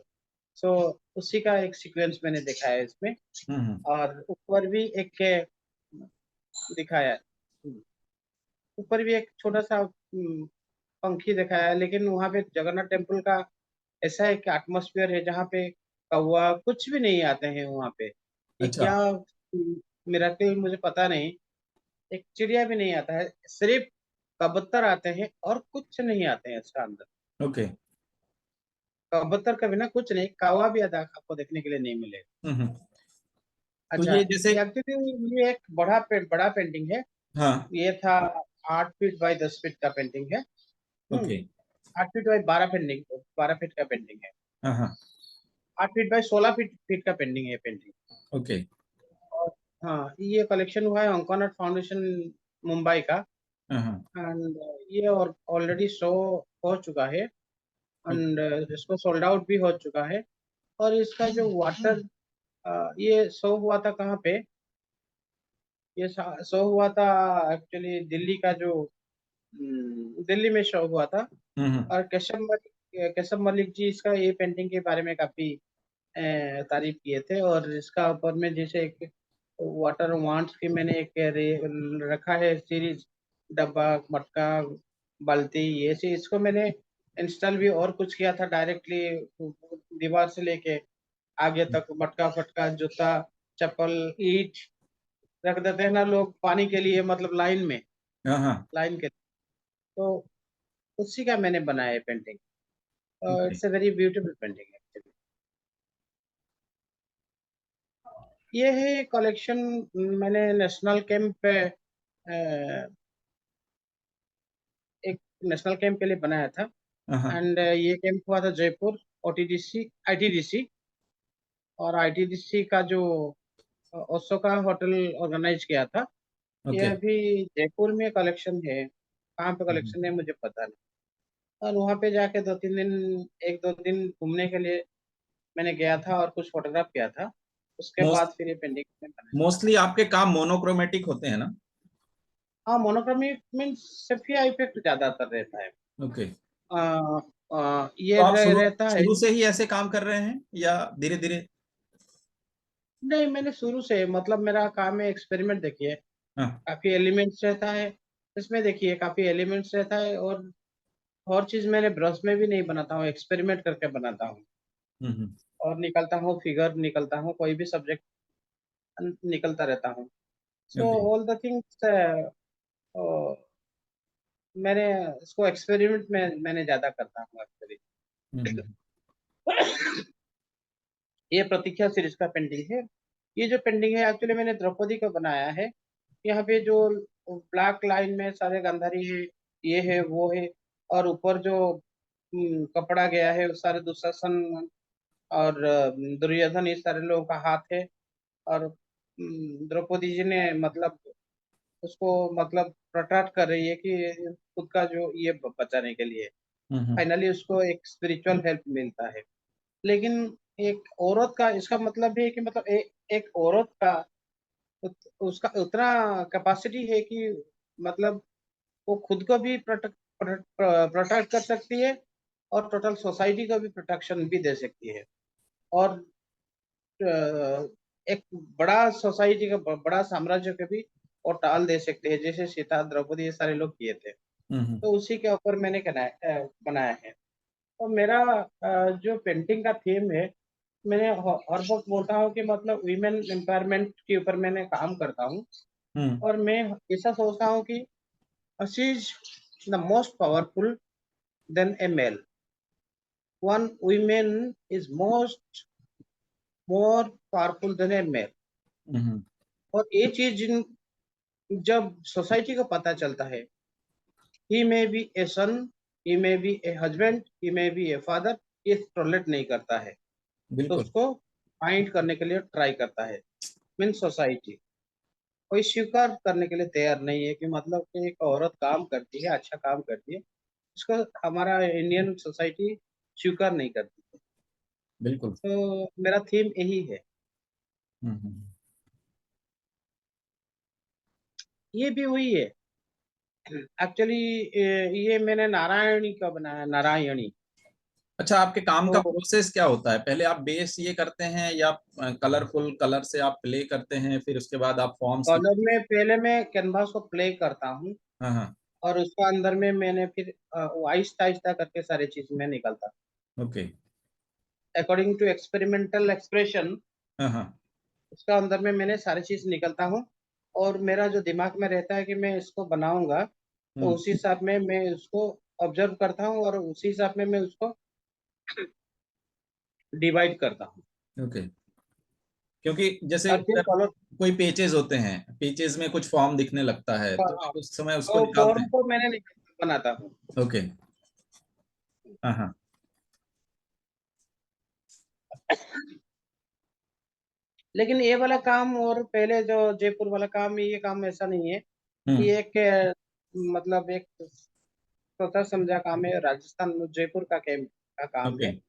B: So उसी का एक सीक्वेंस मैंने देखा है इसमें।
A: हम्म।
B: और ऊपर भी एक दिखाया है, ऊपर भी एक छोटा सा पंखी दिखाया है। लेकिन वहां पे जगन्नाथ टेम्पल का ऐसा एक एटमोसफियर है जहाँ पे कौवा कुछ भी नहीं आते हैं वहां पे। ये
A: अच्छा।
B: क्या मिराकल मुझे पता नहीं। एक चिड़िया भी नहीं आता है, सिर्फ कबूतर आते हैं और कुछ नहीं आते हैं इसका अंदर।
A: ओके।
B: कबूतर का बिना कुछ नहीं, कौवा भी आधा आपको देखने के लिए नहीं मिलेगा।
A: हम्म। तो
B: अच्छा,
A: ये जैसे।
B: ये एक्चुअली ये एक बड़ा पेंटिंग है।
A: हाँ।
B: ये था 8 फीट बाई 10 फीट का पेंटिंग है। हम्म
A: ओके।
B: 8 फीट बाई 12 फीट का पेंटिंग है।
A: हाँ हाँ।
B: 8 फीट बाई 16 फीट का पेंटिंग है पेंटिंग।
A: ओके।
B: और हाँ, ये कलेक्शन हुआ है अंकन आर्ट फाउंडेशन मुंबई का।
A: हाँ हाँ।
B: एंड ये ऑलरेडी शो हो चुका है।
A: ओके।
B: एंड इसको सोल्ड आउट भी हो चुका है। और इसका जो वाटर, ये शो हुआ था कहाँ पे, ये शो हुआ था एक्चुअली दिल्ली का जो दिल्ली में शो हुआ था।
A: हम्म।
B: और केशव मलिक जी इसका ये पेंटिंग के बारे में काफी तारीफ किए थे। और इसका ऊपर में जैसे एक वाटर वांट्स की मैंने एक रखा है सीरीज, डब्बा, मटका, बाल्टी, ये चीज इसको मैंने इंस्टॉल भी और कुछ किया था डायरेक्टली, दीवार से लेके आगे तक मटका फटका जूता चप्पल ईट रख देते हैं ना लोग पानी के लिए, मतलब लाइन में,
A: हाँ हाँ।
B: लाइन के। तो उसी का मैंने बनाया है painting.
A: Okay.
B: It's a very beautiful painting actually. ये है कलेक्शन, मैंने नेशनल कैंप पे एक नेशनल कैंप के लिए बनाया था।
A: हाँ हाँ।
B: एंड ये कैंप हुआ था जयपुर, ओटीडीसी, आईटीडीसी। और आईटीडीसी का जो ओसोका होटल ऑर्गेनाइज किया था। ये
A: ओके।
B: अभी जयपुर में कलेक्शन है, कहाँ पे
A: हम्म।
B: कलेक्शन है मुझे पता नहीं। और वहाँ पे जाके 2-3 दिन, 1-2 दिन घूमने के लिए मैंने गया था और कुछ फोटोग्राफ किया था। उसके
A: मोस्ट
B: बाद फिर ये पेंटिंग में बनाया।
A: मोस्टली आपके काम मोनोक्रोमेटिक होते हैं ना?
B: हाँ, मोनोक्रोमिक मीन्स सेफिया इफेक्ट ज्यादातर रहता है।
A: ओके।
B: आ,
A: तो
B: ये
A: आप शुरू
B: रहता है।
A: शुरू से ही ऐसे काम कर रहे हैं या धीरे धीरे?
B: नहीं, मैंने शुरू से, मतलब मेरा काम है एक्सपेरिमेंट, देखिए
A: हाँ।
B: काफी एलिमेंट्स रहता है इसमें, देखिए काफी एलिमेंट्स रहता है। और चीज मैंने ब्रश में भी नहीं बनाता हूँ, एक्सपेरिमेंट करके बनाता हूँ।
A: हम्म।
B: और निकलता हूँ फिगर, निकलता हूँ कोई भी सब्जेक्ट, निकलता रहता हूँ। So
A: okay.
B: All the things मैंने इसको एक्सपेरिमेंट में मैंने ज्यादा करता हूँ एक्चुअली।
A: हम्म।
B: ये प्रतीक्षा सीरीज का पेंटिंग है। ये जो पेंटिंग है एक्चुअली मैंने द्रौपदी को बनाया है। यहाँ पे जो ब्लैक लाइन में सारे गांधारी है, ये है वो है। और ऊपर जो कपड़ा गया है वो सारे दुशासन और दुर्योधन, ये सारे लोगों का हाथ है। और द्रौपदी जी ने मतलब उसको मतलब प्रटाट कर रही है कि खुद का जो ये बचाने के लिए
A: हम्म।
B: फाइनली उसको एक स्पिरिचुअल हेल्प मिलता है। लेकिन एक औरत का इसका मतलब है कि मतलब एक औरत का उसका उतना कैपेसिटी है कि मतलब वो खुद को भी प्रोटेक्ट कर सकती है और टोटल सोसाइटी को भी प्रोटेक्शन भी दे सकती है। और एक बड़ा सोसाइटी का बड़ा साम्राज्य को भी और टाल दे सकते हैं, जैसे सीता द्रौपदी ये सारे लोग किए थे। तो उसी के ऊपर मैंने बनाया है। तो मेरा जो पेंटिंग का थीम है, मैंने हर वक्त बोलता हूँ कि मतलब वीमेन एम्पावरमेंट के ऊपर मैंने काम करता हूँ।
A: हम्म
B: और मैं ऐसा सोचता हूँ कि she is the most powerful then a male. One women is more powerful then a male.
A: Hmm
B: और ये चीज जब सोसाइटी को पता चलता है, he may be a son, he may be a husband, he may be a father, ये tolerate नहीं करता है, तो
A: बिल्कुल।
B: उसको फाइंड करने के लिए ट्राई करता है। मीन सोसाइटी कोई स्वीकार करने के लिए तैयार नहीं है कि मतलब कि एक औरत काम करती है, अच्छा काम करती है, इसको हमारा इंडियन सोसाइटी स्वीकार नहीं करती है।
A: बिल्कुल।
B: तो मेरा थीम यही है।
A: हम्म।
B: ये भी हुई है एक्चुअली। ये मैंने नारायणी का बनाया, नारायणी।
A: अच्छा, आपके काम का
B: तो
A: प्रोसेस क्या होता है? पहले आप बेस ये करते हैं या कलरफुल कलर से आप प्ले करते हैं, फिर उसके बाद आप फॉर्म्स की?
B: कलर में पहले मैं कैनवास को प्ले करता हूँ,
A: हाँ हाँ।
B: और उसका अंदर में मैंने फिर आहिस्ता आहिस्ता करके सारी चीज में निकलता
A: okay.
B: According to experimental expression.
A: हाँ हाँ।
B: उसका अंदर में मैंने सारी चीज निकलता हूँ, और मेरा जो दिमाग में रहता है कि मैं इसको बनाऊंगा, तो
A: हम्म।
B: उसी हिसाब में मैं उसको ऑब्जर्व करता हूँ और उसी हिसाब में मैं उसको डिवाइड करता हूँ।
A: ओके। क्योंकि जैसे
B: और फिर कलर,
A: कोई पेजेस होते हैं, पेजेस में कुछ फॉर्म दिखने लगता है, तो आप उस समय उसको
B: तो
A: निकालते
B: फॉर्म
A: हैं?
B: को मैंने बनाता हूँ।
A: ओके। हाँ हाँ।
B: लेकिन ये वाला काम और पहले जो जयपुर वाला काम, ये काम ऐसा नहीं है।
A: हम्म।
B: ये एक मतलब एक सोचा समझा काम है, राजस्थान में जयपुर का काम
A: ओके।
B: है।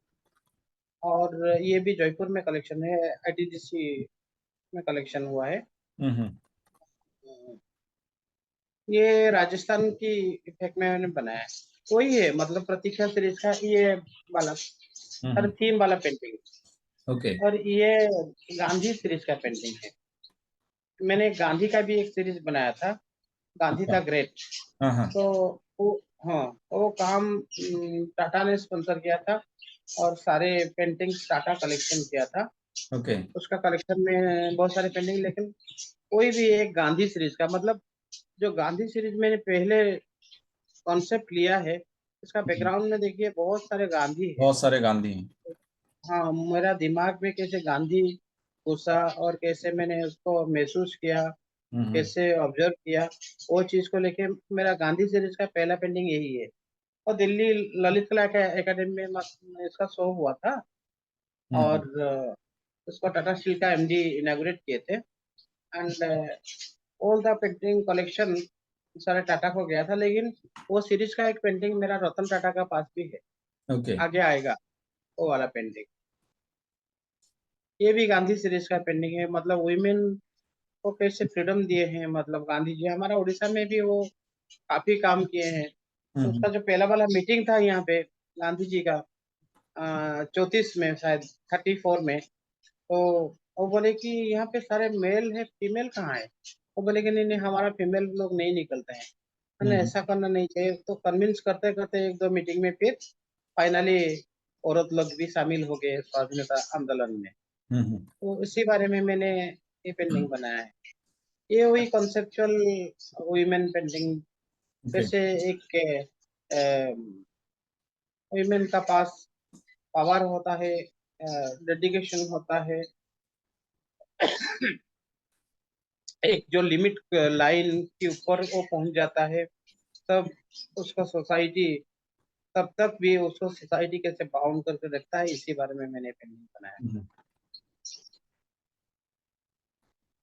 B: और ये भी जयपुर में कलेक्शन है, आईटीडीसी में कलेक्शन हुआ है।
A: हम्म।
B: ये राजस्थान की इफेक्ट में मैंने बनाया है। वही है मतलब प्रतीक्षा सीरीज का ये वाला, हर
A: हम्म।
B: थीम वाला पेंटिंग।
A: ओके।
B: और ये गांधी सीरीज का पेंटिंग है। मैंने गांधी का भी एक सीरीज बनाया था, गांधी
A: अच्छा।
B: The great.
A: हाँ हाँ।
B: तो वो, हाँ, वो काम टाटा ने स्पॉन्सर किया था, और सारे पेंटिंग्स टाटा कलेक्शन किया था।
A: ओके।
B: उसका कलेक्शन में बहुत सारे पेंटिंग, लेकिन कोई भी एक गांधी सीरीज का मतलब, जो गांधी सीरीज मैंने पहले कॉन्सेप्ट लिया है, इसका बैकग्राउंड में देखिए बहुत सारे गांधी है।
A: बहुत सारे गांधी हैं।
B: हाँ, मेरा दिमाग में कैसे गांधी घुसा और कैसे मैंने उसको महसूस किया,
A: हम्म।
B: कैसे ऑब्जर्व किया, वो चीज को लेके मेरा गांधी सीरीज का पहला पेंटिंग यही है। और दिल्ली ललित कला एकेडमी में इसका शो हुआ था।
A: हम्म।
B: और उसको टाटा स्टील का एमडी इनागुरेट किए थे। And all the painting collection सारे टाटा को गया था, लेकिन वो सीरीज का एक पेंटिंग मेरा रतन टाटा का पास भी है,
A: ओके।
B: आगे आएगा वो वाला पेंटिंग। ये भी गांधी सीरीज का पेंटिंग है, मतलब वुमेन को कैसे फ्रीडम दिए हैं, मतलब गांधी जी हमारा उड़ीसा में भी वो काफी काम किए हैं। तो
A: हम्म।
B: उसका जो पहला वाला मीटिंग था यहाँ पे गांधी जी का, 34 में शायद, 34 में। तो वो बोले कि यहाँ पे सारे मेल है, फीमेल कहाँ है? वो बोले कि नहीं नहीं, हमारा फीमेल लोग नहीं निकलते हैं, मैंने
A: हम्म।
B: ऐसा करना नहीं चाहिए। तो कन्विंस करते करते एक दो मीटिंग में फिर फाइनली औरत लोग भी शामिल हो गए स्वाधीनता आंदोलन में।
A: हम्म।
B: तो इसी बारे में मैंने ये पेंटिंग बनाया है। ये हुई कॉन्सेप्चुअल वुमेन पेंटिंग।
A: ओके।
B: जैसे एक वुमेन का पास पावर होता है, डेडिकेशन होता है, एक जो लिमिट लाइन के ऊपर वो पहुंच जाता है, तब उसको सोसाइटी, तब तक भी उसको सोसाइटी कैसे बाउंड करके रखता है, इसी बारे में मैंने पेंटिंग बनाया।
A: हम्म।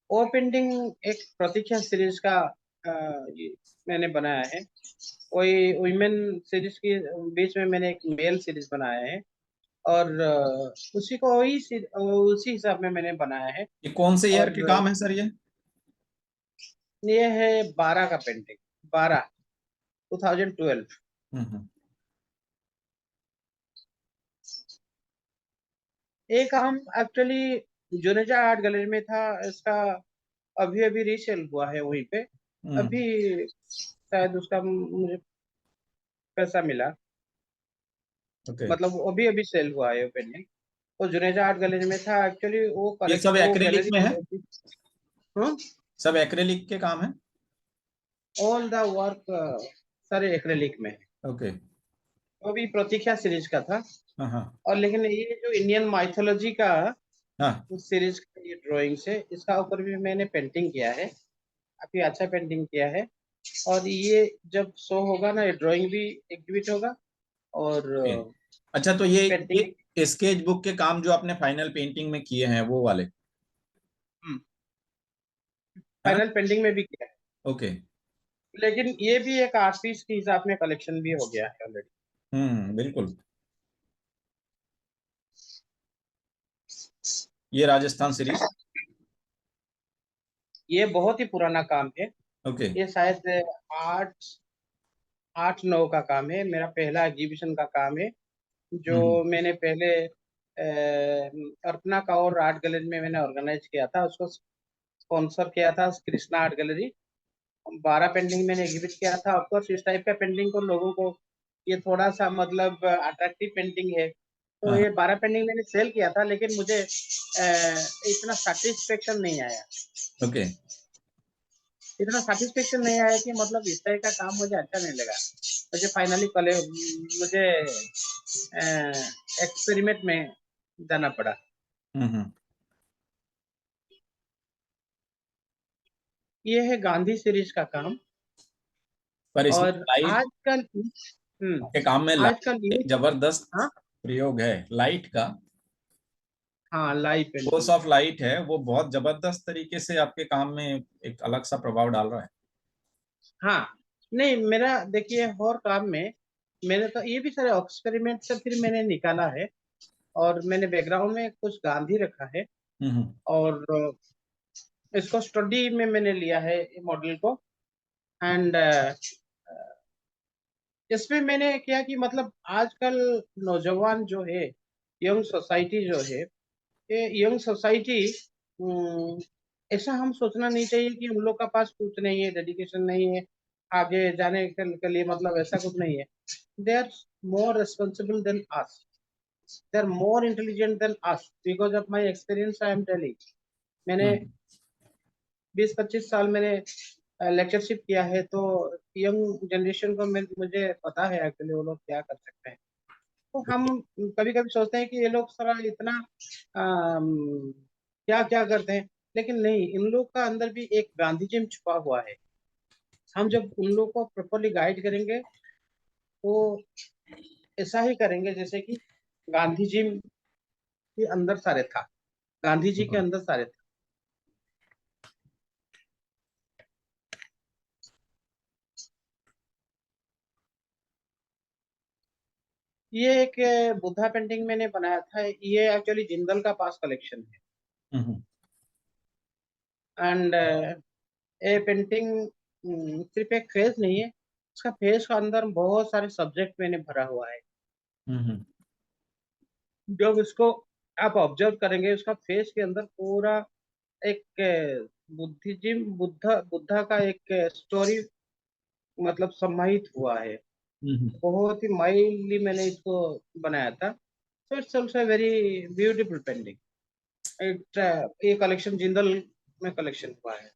B: वो पेंटिंग एक प्रतीक्षा सीरीज का मैंने बनाया है। कोई वुमेन सीरीज के बीच में मैंने एक मेल सीरीज बनाया है। और उसी को उसी हिसाब में मैंने बनाया है।
A: ये कौन से ईयर
B: और
A: के काम है सर ये?
B: ये है 12 का पेंटिंग, 12 2012।
A: हम्म।
B: ये काम एक्चुअली जुनेजा आर्ट गैलरी में था। इसका अभी अभी रीसेल हुआ है वहीं पे।
A: हम्म।
B: अभी शायद उसका मुझे पैसा मिला,
A: ओके।
B: मतलब अभी अभी सेल हुआ है वो पेंटिंग। वो जुनेजा आर्ट गैलरी में था एक्चुअली।
A: ये सब
B: वो
A: एक्रेलिक
B: गैलरी
A: में है?
B: बहुत ही। हाँ,
A: सब एक्रेलिक के काम है?
B: ऑल द वर्क सारे एक्रेलिक में है।
A: ओके।
B: वो भी प्रतीक्षा सीरीज का था।
A: हाँ हाँ।
B: और लेकिन ये जो इंडियन माइथोलॉजी का
A: हाँ।
B: उस सीरीज का ये ड्राइंग्स है, इसका ऊपर भी मैंने पेंटिंग किया है। काफी अच्छा पेंटिंग किया है। और ये जब शो होगा ना, ये ड्राइंग भी एग्जिबिट होगा और
A: ओके। अच्छा, तो
B: पेंटिंग।
A: ये स्केच बुक के काम जो आपने फाइनल पेंटिंग में किए हैं वो वाले, है ना?
B: फाइनल पेंटिंग में भी किया है।
A: ओके।
B: लेकिन ये भी एक आर्ट पीस के हिसाब में कलेक्शन भी हो गया है ऑलरेडी।
A: बिल्कुल। ये राजस्थान सीरीज।
B: ये बहुत ही पुराना काम है।
A: ओके।
B: ये शायद आठ 8-9 का काम है। मेरा पहला एग्जीबिशन का काम है जो
A: हम्म।
B: मैंने पहले अर्पणा कौर आर्ट गैलरी में मैंने ऑर्गेनाइज किया था। उसको स्पॉन्सर किया था कृष्णा आर्ट गैलरी। 12 पेंटिंग मैंने एग्जिबिट किया था। ऑफकोर्स इस टाइप का पेंटिंग को लोगों को ये थोड़ा सा मतलब अट्रैक्टिव पेंटिंग है, तो
A: हाँ।
B: ये 12 पेंटिंग मैंने सेल किया था। लेकिन मुझे इतना सेटिस्फेक्शन नहीं आया।
A: ओके।
B: इतना सेटिस्फेक्शन नहीं आया कि मतलब इस तरह का काम मुझे अच्छा नहीं लगा। मुझे फाइनली मुझे एक्सपेरिमेंट में जाना पड़ा।
A: हम्म।
B: ये है गांधी सीरीज का काम।
A: पर इसमें
B: और
A: लाइट
B: आजकल
A: के काम में
B: आजकल
A: लाइट
B: ये।
A: एक जबरदस्त
B: हाँ
A: प्रयोग है लाइट का।
B: हाँ, live
A: force
B: painting.
A: Of light है वो, बहुत जबरदस्त तरीके से आपके काम में एक अलग सा प्रभाव डाल रहा है।
B: हाँ, नहीं मेरा देखिए और काम में मैंने तो ये भी सारे एक्सपेरिमेंट से फिर मैंने निकाला है। और मैंने बैकग्राउंड में कुछ गांधी रखा है।
A: हम्म।
B: और इसको स्टडी में मैंने लिया है मॉडल को। एंड इसमें मैंने किया कि मतलब आजकल नौजवान जो है, यंग सोसाइटी जो है, ये यंग सोसाइटी, ऐसा हम सोचना नहीं चाहिए कि उन लोग का पास कुछ नहीं है, डेडिकेशन नहीं है आगे जाने के लिए। मतलब ऐसा कुछ नहीं है। They are more responsible than us. They are more intelligent than us because of my experience I am telling. मैंने
A: हम्म।
B: 20-25 साल मैंने लेक्चरशिप किया है। तो यंग जनरेशन को मुझे पता है एक्चुअली वो लोग क्या कर सकते हैं। तो हम कभी कभी सोचते हैं कि ये लोग सारा इतना क्या क्या करते हैं। लेकिन नहीं, इन लोग का अंदर भी एक गांधीजी छुपा हुआ है। हम जब उन लोग को प्रॉपरली गाइड करेंगे तो ऐसा ही करेंगे जैसे कि गांधी जी के अंदर सारे था। गांधी जी के
A: बिल्कुल।
B: अंदर सारे था। ये एक बुद्धा पेंटिंग मैंने बनाया था। ये एक्चुअली जिंदल का पास कलेक्शन
A: हम्म।
B: है। एंड ये पेंटिंग सिर्फ एक फेस नहीं है। उसका फेस का अंदर बहुत सारे सब्जेक्ट मैंने भरा हुआ है।
A: हम्म।
B: जब इसको आप ऑब्जर्व करेंगे, उसका फेस के अंदर पूरा एक बुद्धिज्म बुद्धा बुद्धा का एक स्टोरी मतलब समाहित हुआ है।
A: हम्म।
B: बहुत ही माइल्डली मैंने इसको बनाया था। So it's also very beautiful painting. ये कलेक्शन जिंदल में कलेक्शन हुआ है।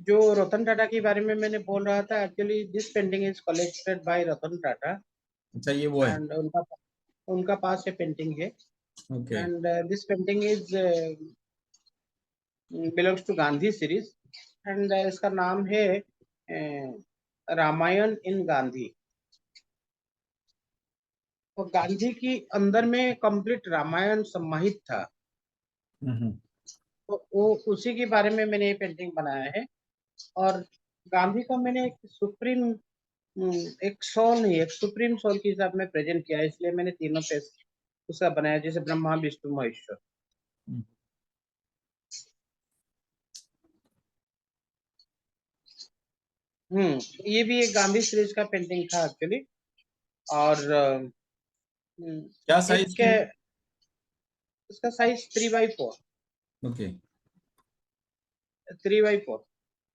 B: जो रतन टाटा के बारे में मैंने बोल रहा था, actually this painting is collected by Ratan Tata.
A: अच्छा, ये वो है।
B: एंड उनका उनका पास ये पेंटिंग है।
A: Okay.
B: And this painting is belongs to Gandhi series. एंड इसका नाम है रामायण इन गांधी। तो गांधी की अंदर में कंप्लीट रामायण समाहित था।
A: हम्म।
B: तो वो उसी के बारे में मैंने ये पेंटिंग बनाया है। और गांधी को मैंने एक सुप्रीम एक सोल नहीं, एक सुप्रीम सोल के हिसाब में प्रेजेंट किया है, इसलिए मैंने तीनों फेस उसका बनाया, जैसे ब्रह्मा, विष्णु, महेश्वर।
A: हम्म,
B: ये भी एक गांधी सीरीज का पेंटिंग था एक्चुअली। और
A: क्या साइज
B: एक
A: की है?
B: इसका साइज 3x4।
A: ओके।
B: 3x4।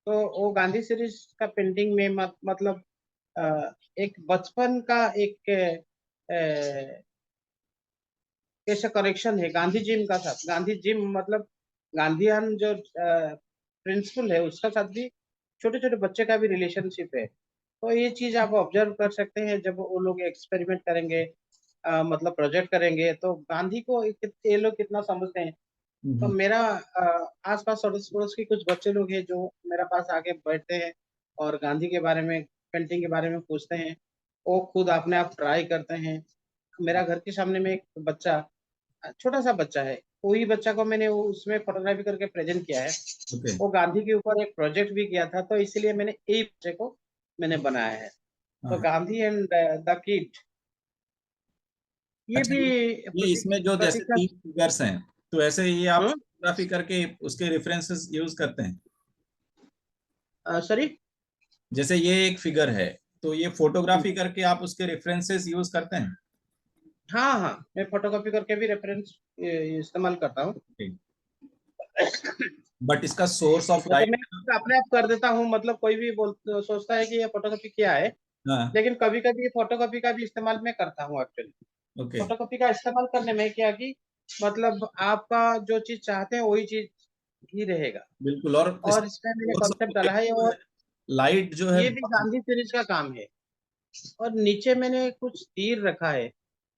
B: तो वो गांधी सीरीज का पेंटिंग में मतलब एक बचपन का एक कैसे कनेक्शन है गांधी जिम का साथ। गांधी जिम मतलब गांधीयन जो प्रिंसिपल है उसका साथ भी छोटे छोटे बच्चे का भी रिलेशनशिप है। तो ये चीज आप ऑब्जर्व कर सकते हैं जब वो लोग एक्सपेरिमेंट करेंगे, मतलब प्रोजेक्ट करेंगे, तो गांधी को ये लोग कितना समझते हैं। तो
A: हम्म,
B: मेरा आसपास अड़ोस पड़ोस के कुछ बच्चे लोग हैं जो मेरे पास आके बैठते हैं और गांधी के बारे में, पेंटिंग के बारे में पूछते हैं। वो खुद अपने आप ट्राई करते हैं। मेरा घर के सामने में एक बच्चा, छोटा सा बच्चा है, वही बच्चा को मैंने उसमें फोटोग्राफी करके प्रेजेंट किया है।
A: ओके।
B: वो गांधी के ऊपर एक प्रोजेक्ट भी किया था, तो इसलिए मैंने यही बच्चे को मैंने बनाया है। तो
A: हाँ।
B: गांधी एंड द किड, ये
A: अच्छा,
B: भी
A: ये इसमें जो जैसे
B: प्रतीक।
A: 3 फिगर्स हैं, तो ऐसे ये आप फोटोग्राफी करके उसके रेफरेंसेस यूज करते हैं?
B: सॉरी।
A: जैसे ये एक फिगर है, तो ये फोटोग्राफी करके आप उसके रेफरेंसेस यूज करते हैं?
B: हाँ हाँ, मैं फोटोकॉपी करके भी रेफरेंस इस्तेमाल करता हूँ।
A: बट इसका सोर्स ऑफ
B: मतलब
A: लाइट।
B: मैं अपने आप कर देता हूँ, मतलब कोई भी सोचता है कि ये फोटोकॉपी किया है,
A: हाँ।
B: लेकिन कभी कभी फोटोकॉपी का भी इस्तेमाल मैं करता हूँ एक्चुअली।
A: ओके।
B: फोटोकॉपी का इस्तेमाल करने में क्या कि मतलब आपका जो चीज चाहते हैं वही चीज ही रहेगा।
A: बिल्कुल। और
B: और इसमें मैंने
A: सोर्स
B: कॉन्सेप्ट
A: ऑफ
B: डाला है। और
A: लाइट जो है
B: ये भी गांधी सीरीज का काम है। और नीचे मैंने कुछ तीर रखा है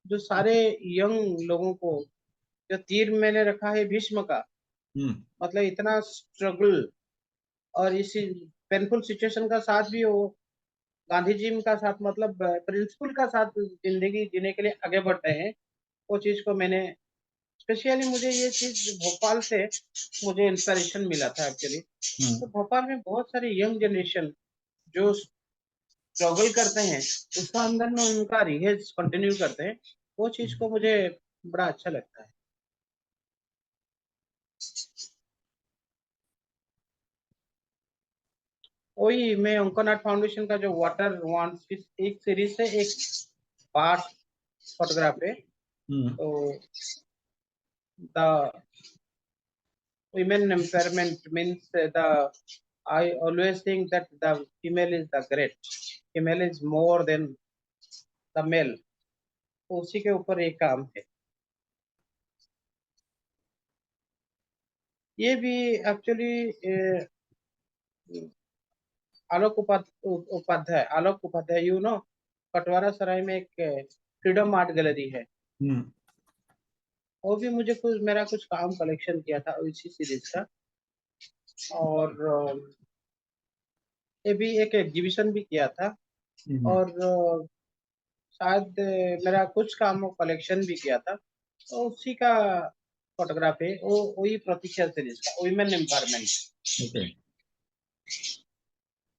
B: जो सारे यंग लोगों को, जो तीर मैंने रखा है भीष्म का,
A: हम्म,
B: मतलब इतना स्ट्रगल और इसी पेनफुल सिचुएशन का साथ भी वो गांधी जी का साथ, मतलब प्रिंसिपल का साथ जिंदगी जीने के लिए आगे बढ़ते हैं। वो चीज को मैंने स्पेशली, मुझे ये चीज भोपाल से मुझे इंस्पिरेशन मिला था एक्चुअली। तो
A: हम्म,
B: भोपाल में बहुत सारे यंग जनरेशन जो स्ट्रगल करते हैं, उसका अंदर में उनका रिहेज कंटिन्यू करते हैं। वो चीज को मुझे बड़ा अच्छा लगता है। वही मैं अंकन आर्ट फाउंडेशन का जो वाटर वॉन्ट्स की एक सीरीज से एक पार्ट फोटोग्राफ है।
A: हम्म।
B: तो the women empowerment means the, I always think that the female is the great, female is more than the male। तो उसी के ऊपर एक काम है। ये भी एक्चुअली आलोक उपाध्याय, कटवारा सराय में एक फ्रीडम आर्ट गैलरी है।
A: हम्म।
B: वो भी मुझे मेरा कुछ काम कलेक्शन किया था इसी सीरीज का। और ये भी एक एग्जीबिशन भी किया था।
A: हम्म।
B: और शायद मेरा कुछ काम कलेक्शन भी किया था। तो उसी का फोटोग्राफ है वो, वही प्रतीक्षा सीरीज का वुमेन एम्पावरमेंट।
A: ओके।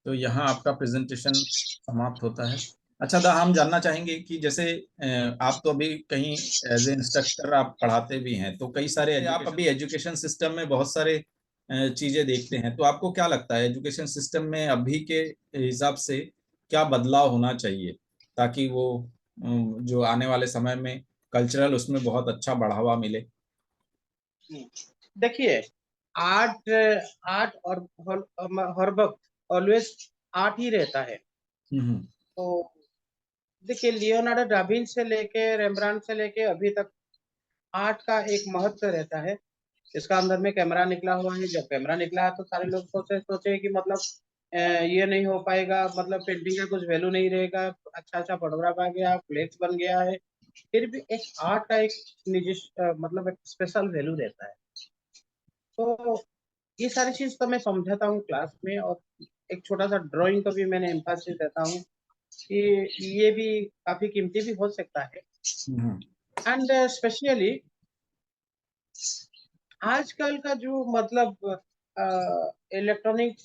A: तो यहाँ आपका प्रेजेंटेशन समाप्त होता है। अच्छा दा, हम जानना चाहेंगे कि जैसे आप तो अभी कहीं एज ए इंस्ट्रक्टर आप पढ़ाते भी हैं, तो कई सारे आप अभी एजुकेशन सिस्टम में बहुत सारे चीजें देखते हैं, तो आपको क्या लगता है एजुकेशन सिस्टम में अभी के हिसाब से क्या बदलाव होना चाहिए, ताकि वो जो आने वाले समय में कल्चरल उसमें बहुत अच्छा बढ़ावा मिले?
B: देखिए, आर्ट आर्ट और हर वक्त ऑलवेज आर्ट ही रहता है।
A: हम्म,
B: तो देखिए, लियोनार्डो डाविंच से लेके रेम्ब्रांड से लेके अभी तक आर्ट का एक महत्व रहता है। इसका अंदर में कैमरा निकला हुआ है। जब कैमरा निकला है तो सारे लोग सोचे सोचे कि मतलब ये नहीं हो पाएगा, मतलब पेंटिंग का कुछ वैल्यू नहीं रहेगा। अच्छा अच्छा फोटोग्राफ आ गया, फ्लेक्स बन गया है। फिर भी एक आर्ट का एक निजी मतलब एक स्पेशल वैल्यू रहता है। तो ये सारी चीज तो मैं समझाता हूँ क्लास में। और एक छोटा सा ड्राइंग का भी मैंने एम्फासिस देता हूँ कि ये भी काफी कीमती भी हो सकता है।
A: हम्म,
B: एंड स्पेशली आजकल का जो मतलब इलेक्ट्रॉनिक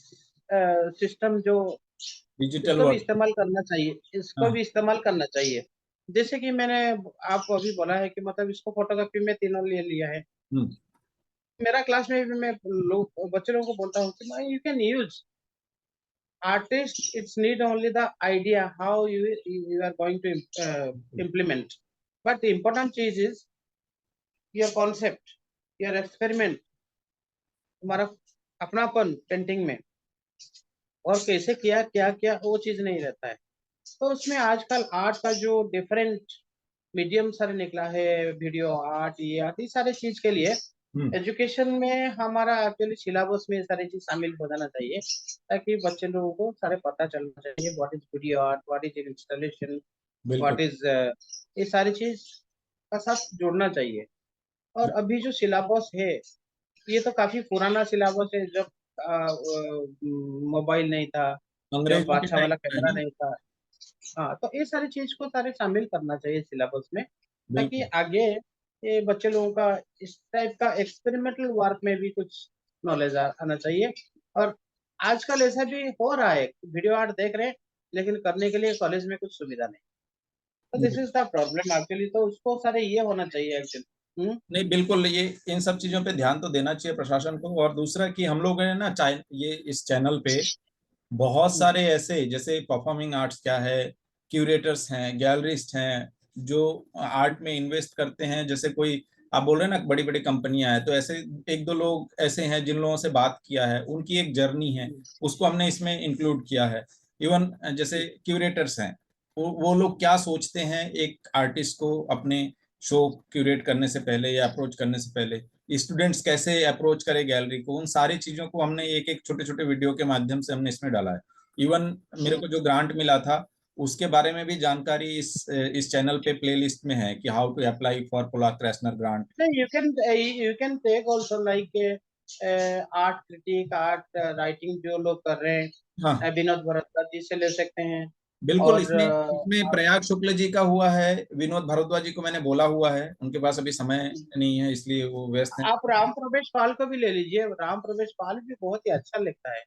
B: सिस्टम जो
A: डिजिटल
B: इसको भी
A: वर्ड।
B: इस्तेमाल करना चाहिए, इसको
A: हाँ।
B: भी इस्तेमाल करना चाहिए। जैसे कि मैंने आपको अभी बोला है कि मतलब इसको फोटोग्राफी में तीनों ले लिया है।
A: हम्म।
B: मेरा क्लास में भी मैं लोग बच्चे लोगों को बोलता हूँ कि you can use artist. It's need only the idea how you are going to implement, but the important चीज is your concept, your experiment, तुम्हारा अपनापन पेंटिंग में, और कैसे किया क्या क्या वो चीज नहीं रहता है। तो उसमें आजकल आर्ट का जो डिफरेंट मीडियम सारे निकला है, वीडियो आर्ट, ये आर्ट, ये सारे चीज के लिए
A: हम्म।
B: एजुकेशन में हमारा एक्चुअली सिलेबस में ये सारी चीज शामिल हो जाना चाहिए, ताकि बच्चे लोगों को सारे पता चलना चाहिए what is video art, what is installation,
A: बिल्कुल।
B: व्हाट इज ये सारी चीज का साथ जोड़ना चाहिए। और अभी जो सिलेबस है ये तो काफी पुराना सिलेबस है, जब मोबाइल नहीं था, जब
A: अंग्रेजों के
B: अच्छा
A: टाइम
B: वाला
A: का है
B: कैमरा
A: ना।
B: नहीं था। हाँ, तो ये सारी चीज को सारे शामिल करना चाहिए सिलेबस में, ताकि
A: बिल्कुल।
B: आगे ये बच्चे लोगों का इस टाइप का एक्सपेरिमेंटल वर्क में भी कुछ नॉलेज आना चाहिए। और आजकल ऐसा भी हो रहा है, वीडियो आर्ट देख रहे हैं लेकिन करने के लिए कॉलेज में कुछ सुविधा नहीं, तो this is the problem actually. तो उसको सारे ये होना चाहिए एक्चुअली।
A: नहीं, बिल्कुल, ये इन सब चीजों पे ध्यान तो देना चाहिए प्रशासन को। और दूसरा कि हम लोग है ना, ये इस चैनल पे बहुत सारे ऐसे, जैसे परफॉर्मिंग आर्ट्स क्या है, क्यूरेटर्स हैं, गैलरिस्ट हैं, जो आर्ट में इन्वेस्ट करते हैं। जैसे कोई आप बोल रहे हैं ना बड़ी बड़ी कंपनियां हैं, तो ऐसे एक दो लोग ऐसे हैं जिन लोगों से बात किया है, उनकी एक जर्नी है, उसको हमने इसमें इंक्लूड किया है। इवन जैसे क्यूरेटर्स हैं, वो लोग क्या सोचते हैं एक आर्टिस्ट को अपने शो क्यूरेट करने से पहले या अप्रोच करने से पहले, स्टूडेंट्स कैसे अप्रोच करें गैलरी को, उन सारी चीजों को हमने एक एक छोटे छोटे वीडियो के माध्यम से हमने इसमें डाला है। इवन मेरे को जो ग्रांट मिला था उसके बारे में भी जानकारी इस चैनल पे प्लेलिस्ट में है कि how to apply for Pollock Krasner grant.
B: नहीं, you can take also like art critic, art writing जो लोग कर रहे हैं,
A: हाँ,
B: विनोद भारद्वाज जी से ले सकते हैं।
A: बिल्कुल।
B: और
A: इसमें इसमें प्रयाग शुक्ल जी का हुआ है, विनोद भारद्वाज जी को मैंने बोला हुआ है, उनके पास अभी समय नहीं है इसलिए वो व्यस्त हैं।
B: आप राम प्रवेश पाल को भी ले लीजिए, राम प्रवेश पाल भी बहुत ही अच्छा लिखता है,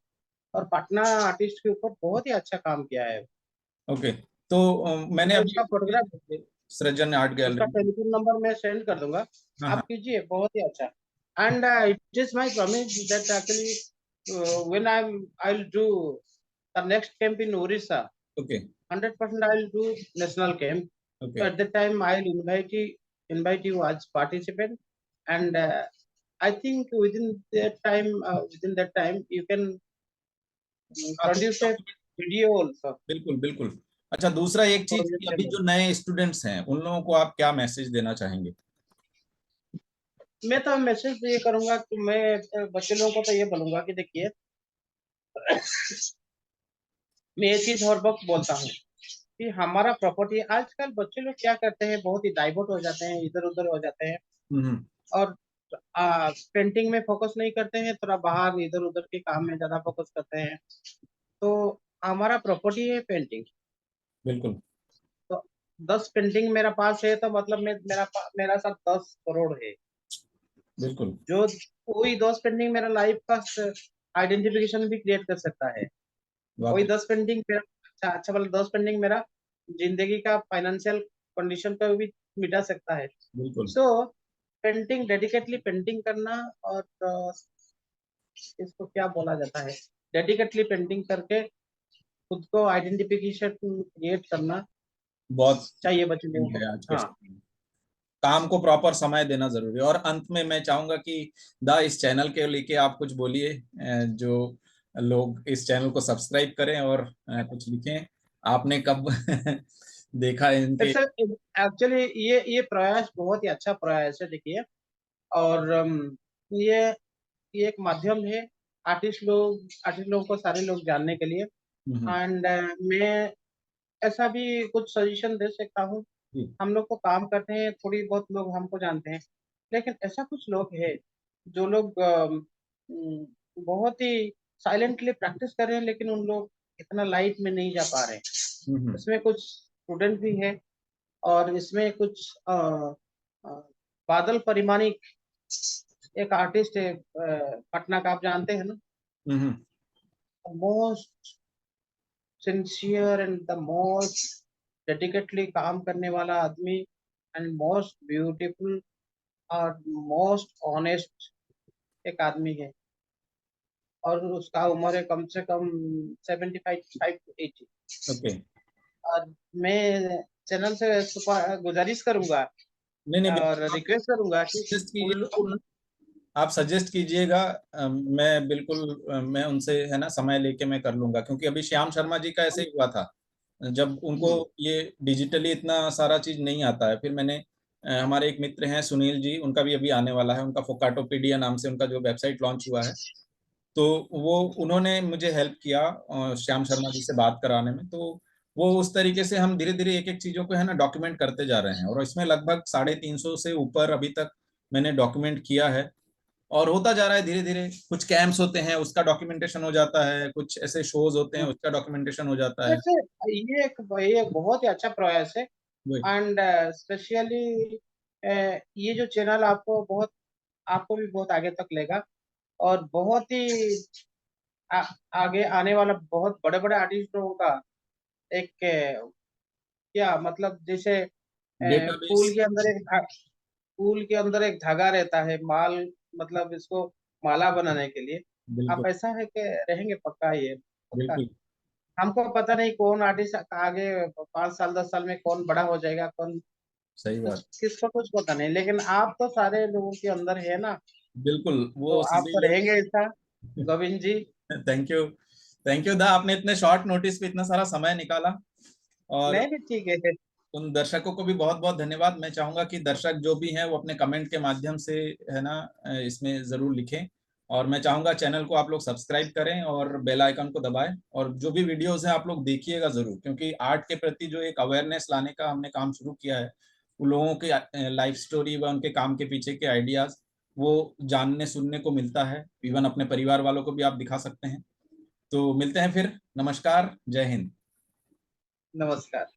B: और पटना आर्टिस्ट के ऊपर बहुत ही अच्छा काम किया है।
A: ओके। तो मैंने
B: मैं
A: अभी
B: उसका फोटोग्राफ,
A: सृजन आर्ट
B: उसका
A: गैलरी।
B: टेलीफोन नंबर मैं सेंड कर दूंगा,
A: हाँ,
B: आप
A: हाँ।
B: कीजिए, बहुत ही अच्छा। And it is my promise that actually when I will do the next camp in Orissa,
A: okay.
B: 100% I will do national camp.
A: Okay.
B: So at that time I will invite you as participant, and I think within that time you can
A: हाँ, तो
B: produce a video also
A: बिल्कुल, बिल्कुल। अच्छा, दूसरा एक
B: for
A: चीज
B: your
A: कि अभी
B: channel.
A: जो नए स्टूडेंट्स हैं उन लोगों को आप क्या मैसेज देना चाहेंगे?
B: मैं तो मैसेज ये करूंगा कि मैं बच्चे लोगों को तो ये बोलूंगा कि देखिए, मैं ये चीज हर वक्त बोलता हूँ कि हमारा प्रॉपर्टी, आजकल बच्चे लोग क्या करते हैं, बहुत ही डाइवर्ट हो जाते हैं, इधर उधर हो जाते हैं,
A: हम्म।
B: और पेंटिंग में फोकस नहीं करते हैं, थोड़ा बाहर इधर उधर के काम में ज्यादा फोकस करते हैं। तो हमारा प्रॉपर्टी है पेंटिंग।
A: बिल्कुल,
B: तो 10 पेंटिंग मेरा पास है, तो मतलब मेरा साथ 10 करोड़ है।
A: बिल्कुल।
B: जो कोई 10 पेंटिंग मेरा लाइफ का आइडेंटिफिकेशन भी क्रिएट कर सकता है। कोई
A: वाकई।
B: 10 पेंटिंग मेरा अच्छा अच्छा वाला 10 पेंटिंग मेरा जिंदगी का फाइनेंशियल कंडीशन को भी मिटा सकता है।
A: बिल्कुल।
B: सो पेंटिंग, डेडिकेटली पेंटिंग करना, और इसको क्या बोला जाता है, डेडिकेटली पेंटिंग करके खुद को आइडेंटिफिकेशन क्रिएट करना
A: बहुत
B: चाहिए बच्चे लोगों
A: है
B: को।
A: आज के
B: हाँ,
A: समय में। काम को प्रॉपर समय देना जरूरी है। और अंत में मैं चाहूंगा कि इस चैनल के लेके आप कुछ बोलिए, जो लोग इस चैनल को सब्सक्राइब करें और कुछ लिखें। आपने कब देखा इनके?
B: इट्स एक्चुअली ये प्रयास बहुत ही अच्छा प्रयास है, देखिए। और ये ये एक माध्यम है आर्टिस्ट लोगों को सारे लोग जानने के लिए।
A: हम्म।
B: एंड मैं ऐसा भी कुछ सजेशन दे सकता हूँ।
A: जी।
B: हम लोग को काम करते हैं, थोड़ी बहुत लोग हमको जानते हैं, लेकिन ऐसा कुछ लोग हैं जो लोग बहुत ही साइलेंटली प्रैक्टिस कर रहे हैं, लेकिन उन लोग इतना लाइट में नहीं जा पा रहे हैं।
A: हम्म।
B: इसमें कुछ स्टूडेंट भी है, और इसमें कुछ बादल परिमाणिक एक आर्टिस्ट है, पटना का, आप जानते हैं ना,
A: hmm.
B: Most sincere and the most dedicatedly काम करने वाला आदमी एंड मोस्ट ब्यूटीफुल और मोस्ट ऑनेस्ट एक आदमी है। और उसका उम्र है कम से कम 75 to 80।
A: ओके।
B: और मैं चैनल से गुजारिश करूंगा
A: नहीं नहीं,
B: और रिक्वेस्ट करूंगा कि
A: सजेस्ट
B: उन,
A: कीजिए,
B: उन
A: आप सजेस्ट कीजिएगा। मैं बिल्कुल मैं उनसे है ना समय लेके मैं कर लूंगा, क्योंकि अभी श्याम शर्मा जी का ऐसे ही हुआ था। जब उनको ये डिजिटली इतना सारा चीज नहीं आता है, फिर मैंने हमारे एक मित्र हैं सुनील जी, उनका भी अभी आने वाला है, उनका फोकाटोपीडिया नाम से उनका जो वेबसाइट लॉन्च हुआ है, तो वो उन्होंने मुझे हेल्प किया श्याम शर्मा जी से बात कराने में। तो वो उस तरीके से हम धीरे धीरे एक एक चीजों को है ना डॉक्यूमेंट करते जा रहे हैं, और इसमें लगभग 350 से ऊपर अभी तक मैंने डॉक्यूमेंट किया है। और होता जा रहा है धीरे धीरे, कुछ कैंप्स होते हैं उसका डॉक्यूमेंटेशन हो जाता है, कुछ ऐसे शोज होते हैं उसका डॉक्यूमेंटेशन हो जाता है।
B: वैसे ये एक बहुत ही अच्छा प्रयास है।
A: वही।
B: एंड स्पेशली ये जो चैनल आपको भी बहुत आगे तक लेगा और बहुत ही आ, आगे आने वाला बहुत बड़े बड़े आर्टिस्टों का एक क्या मतलब जैसे
A: डेटाबेस।
B: फूल के अंदर एक धागा रहता है माल, मतलब इसको माला बनाने के लिए। आप
A: बिल्कुल।
B: ऐसा है कि रहेंगे पक्का, ये पक्का।
A: बिल्कुल।
B: हमको पता नहीं कौन आर्टिस्ट आगे 5 साल 10 साल में कौन बड़ा हो जाएगा, कौन
A: सही
B: कुछ
A: बात।
B: किसको कुछ पता नहीं, लेकिन आप तो सारे लोगों के अंदर है ना।
A: बिल्कुल,
B: तो
A: वो
B: आप
A: सभी
B: तो
A: लोग।
B: रहेंगे ऐसा, Govind ji.
A: Thank you. Thank you da, आपने इतने शॉर्ट नोटिस पे इतना सारा समय निकाला। और
B: नहीं नहीं, ठीक है।
A: उन दर्शकों को भी बहुत बहुत धन्यवाद। मैं चाहूंगा कि दर्शक जो भी हैं वो अपने कमेंट के माध्यम से है ना इसमें जरूर लिखें। और मैं चाहूंगा चैनल को आप लोग सब्सक्राइब करें और बेल आइकन को दबाएं, और जो भी वीडियोस हैं आप लोग देखिएगा जरूर, क्योंकि आर्ट के प्रति जो एक अवेयरनेस लाने का हमने काम शुरू किया है, उन लोगों के लाइफ स्टोरी व उनके काम के पीछे के आइडियाज वो जानने सुनने को मिलता है। इवन अपने परिवार वालों को भी आप दिखा सकते हैं। तो मिलते हैं फिर। नमस्कार, जय हिंद।
B: नमस्कार।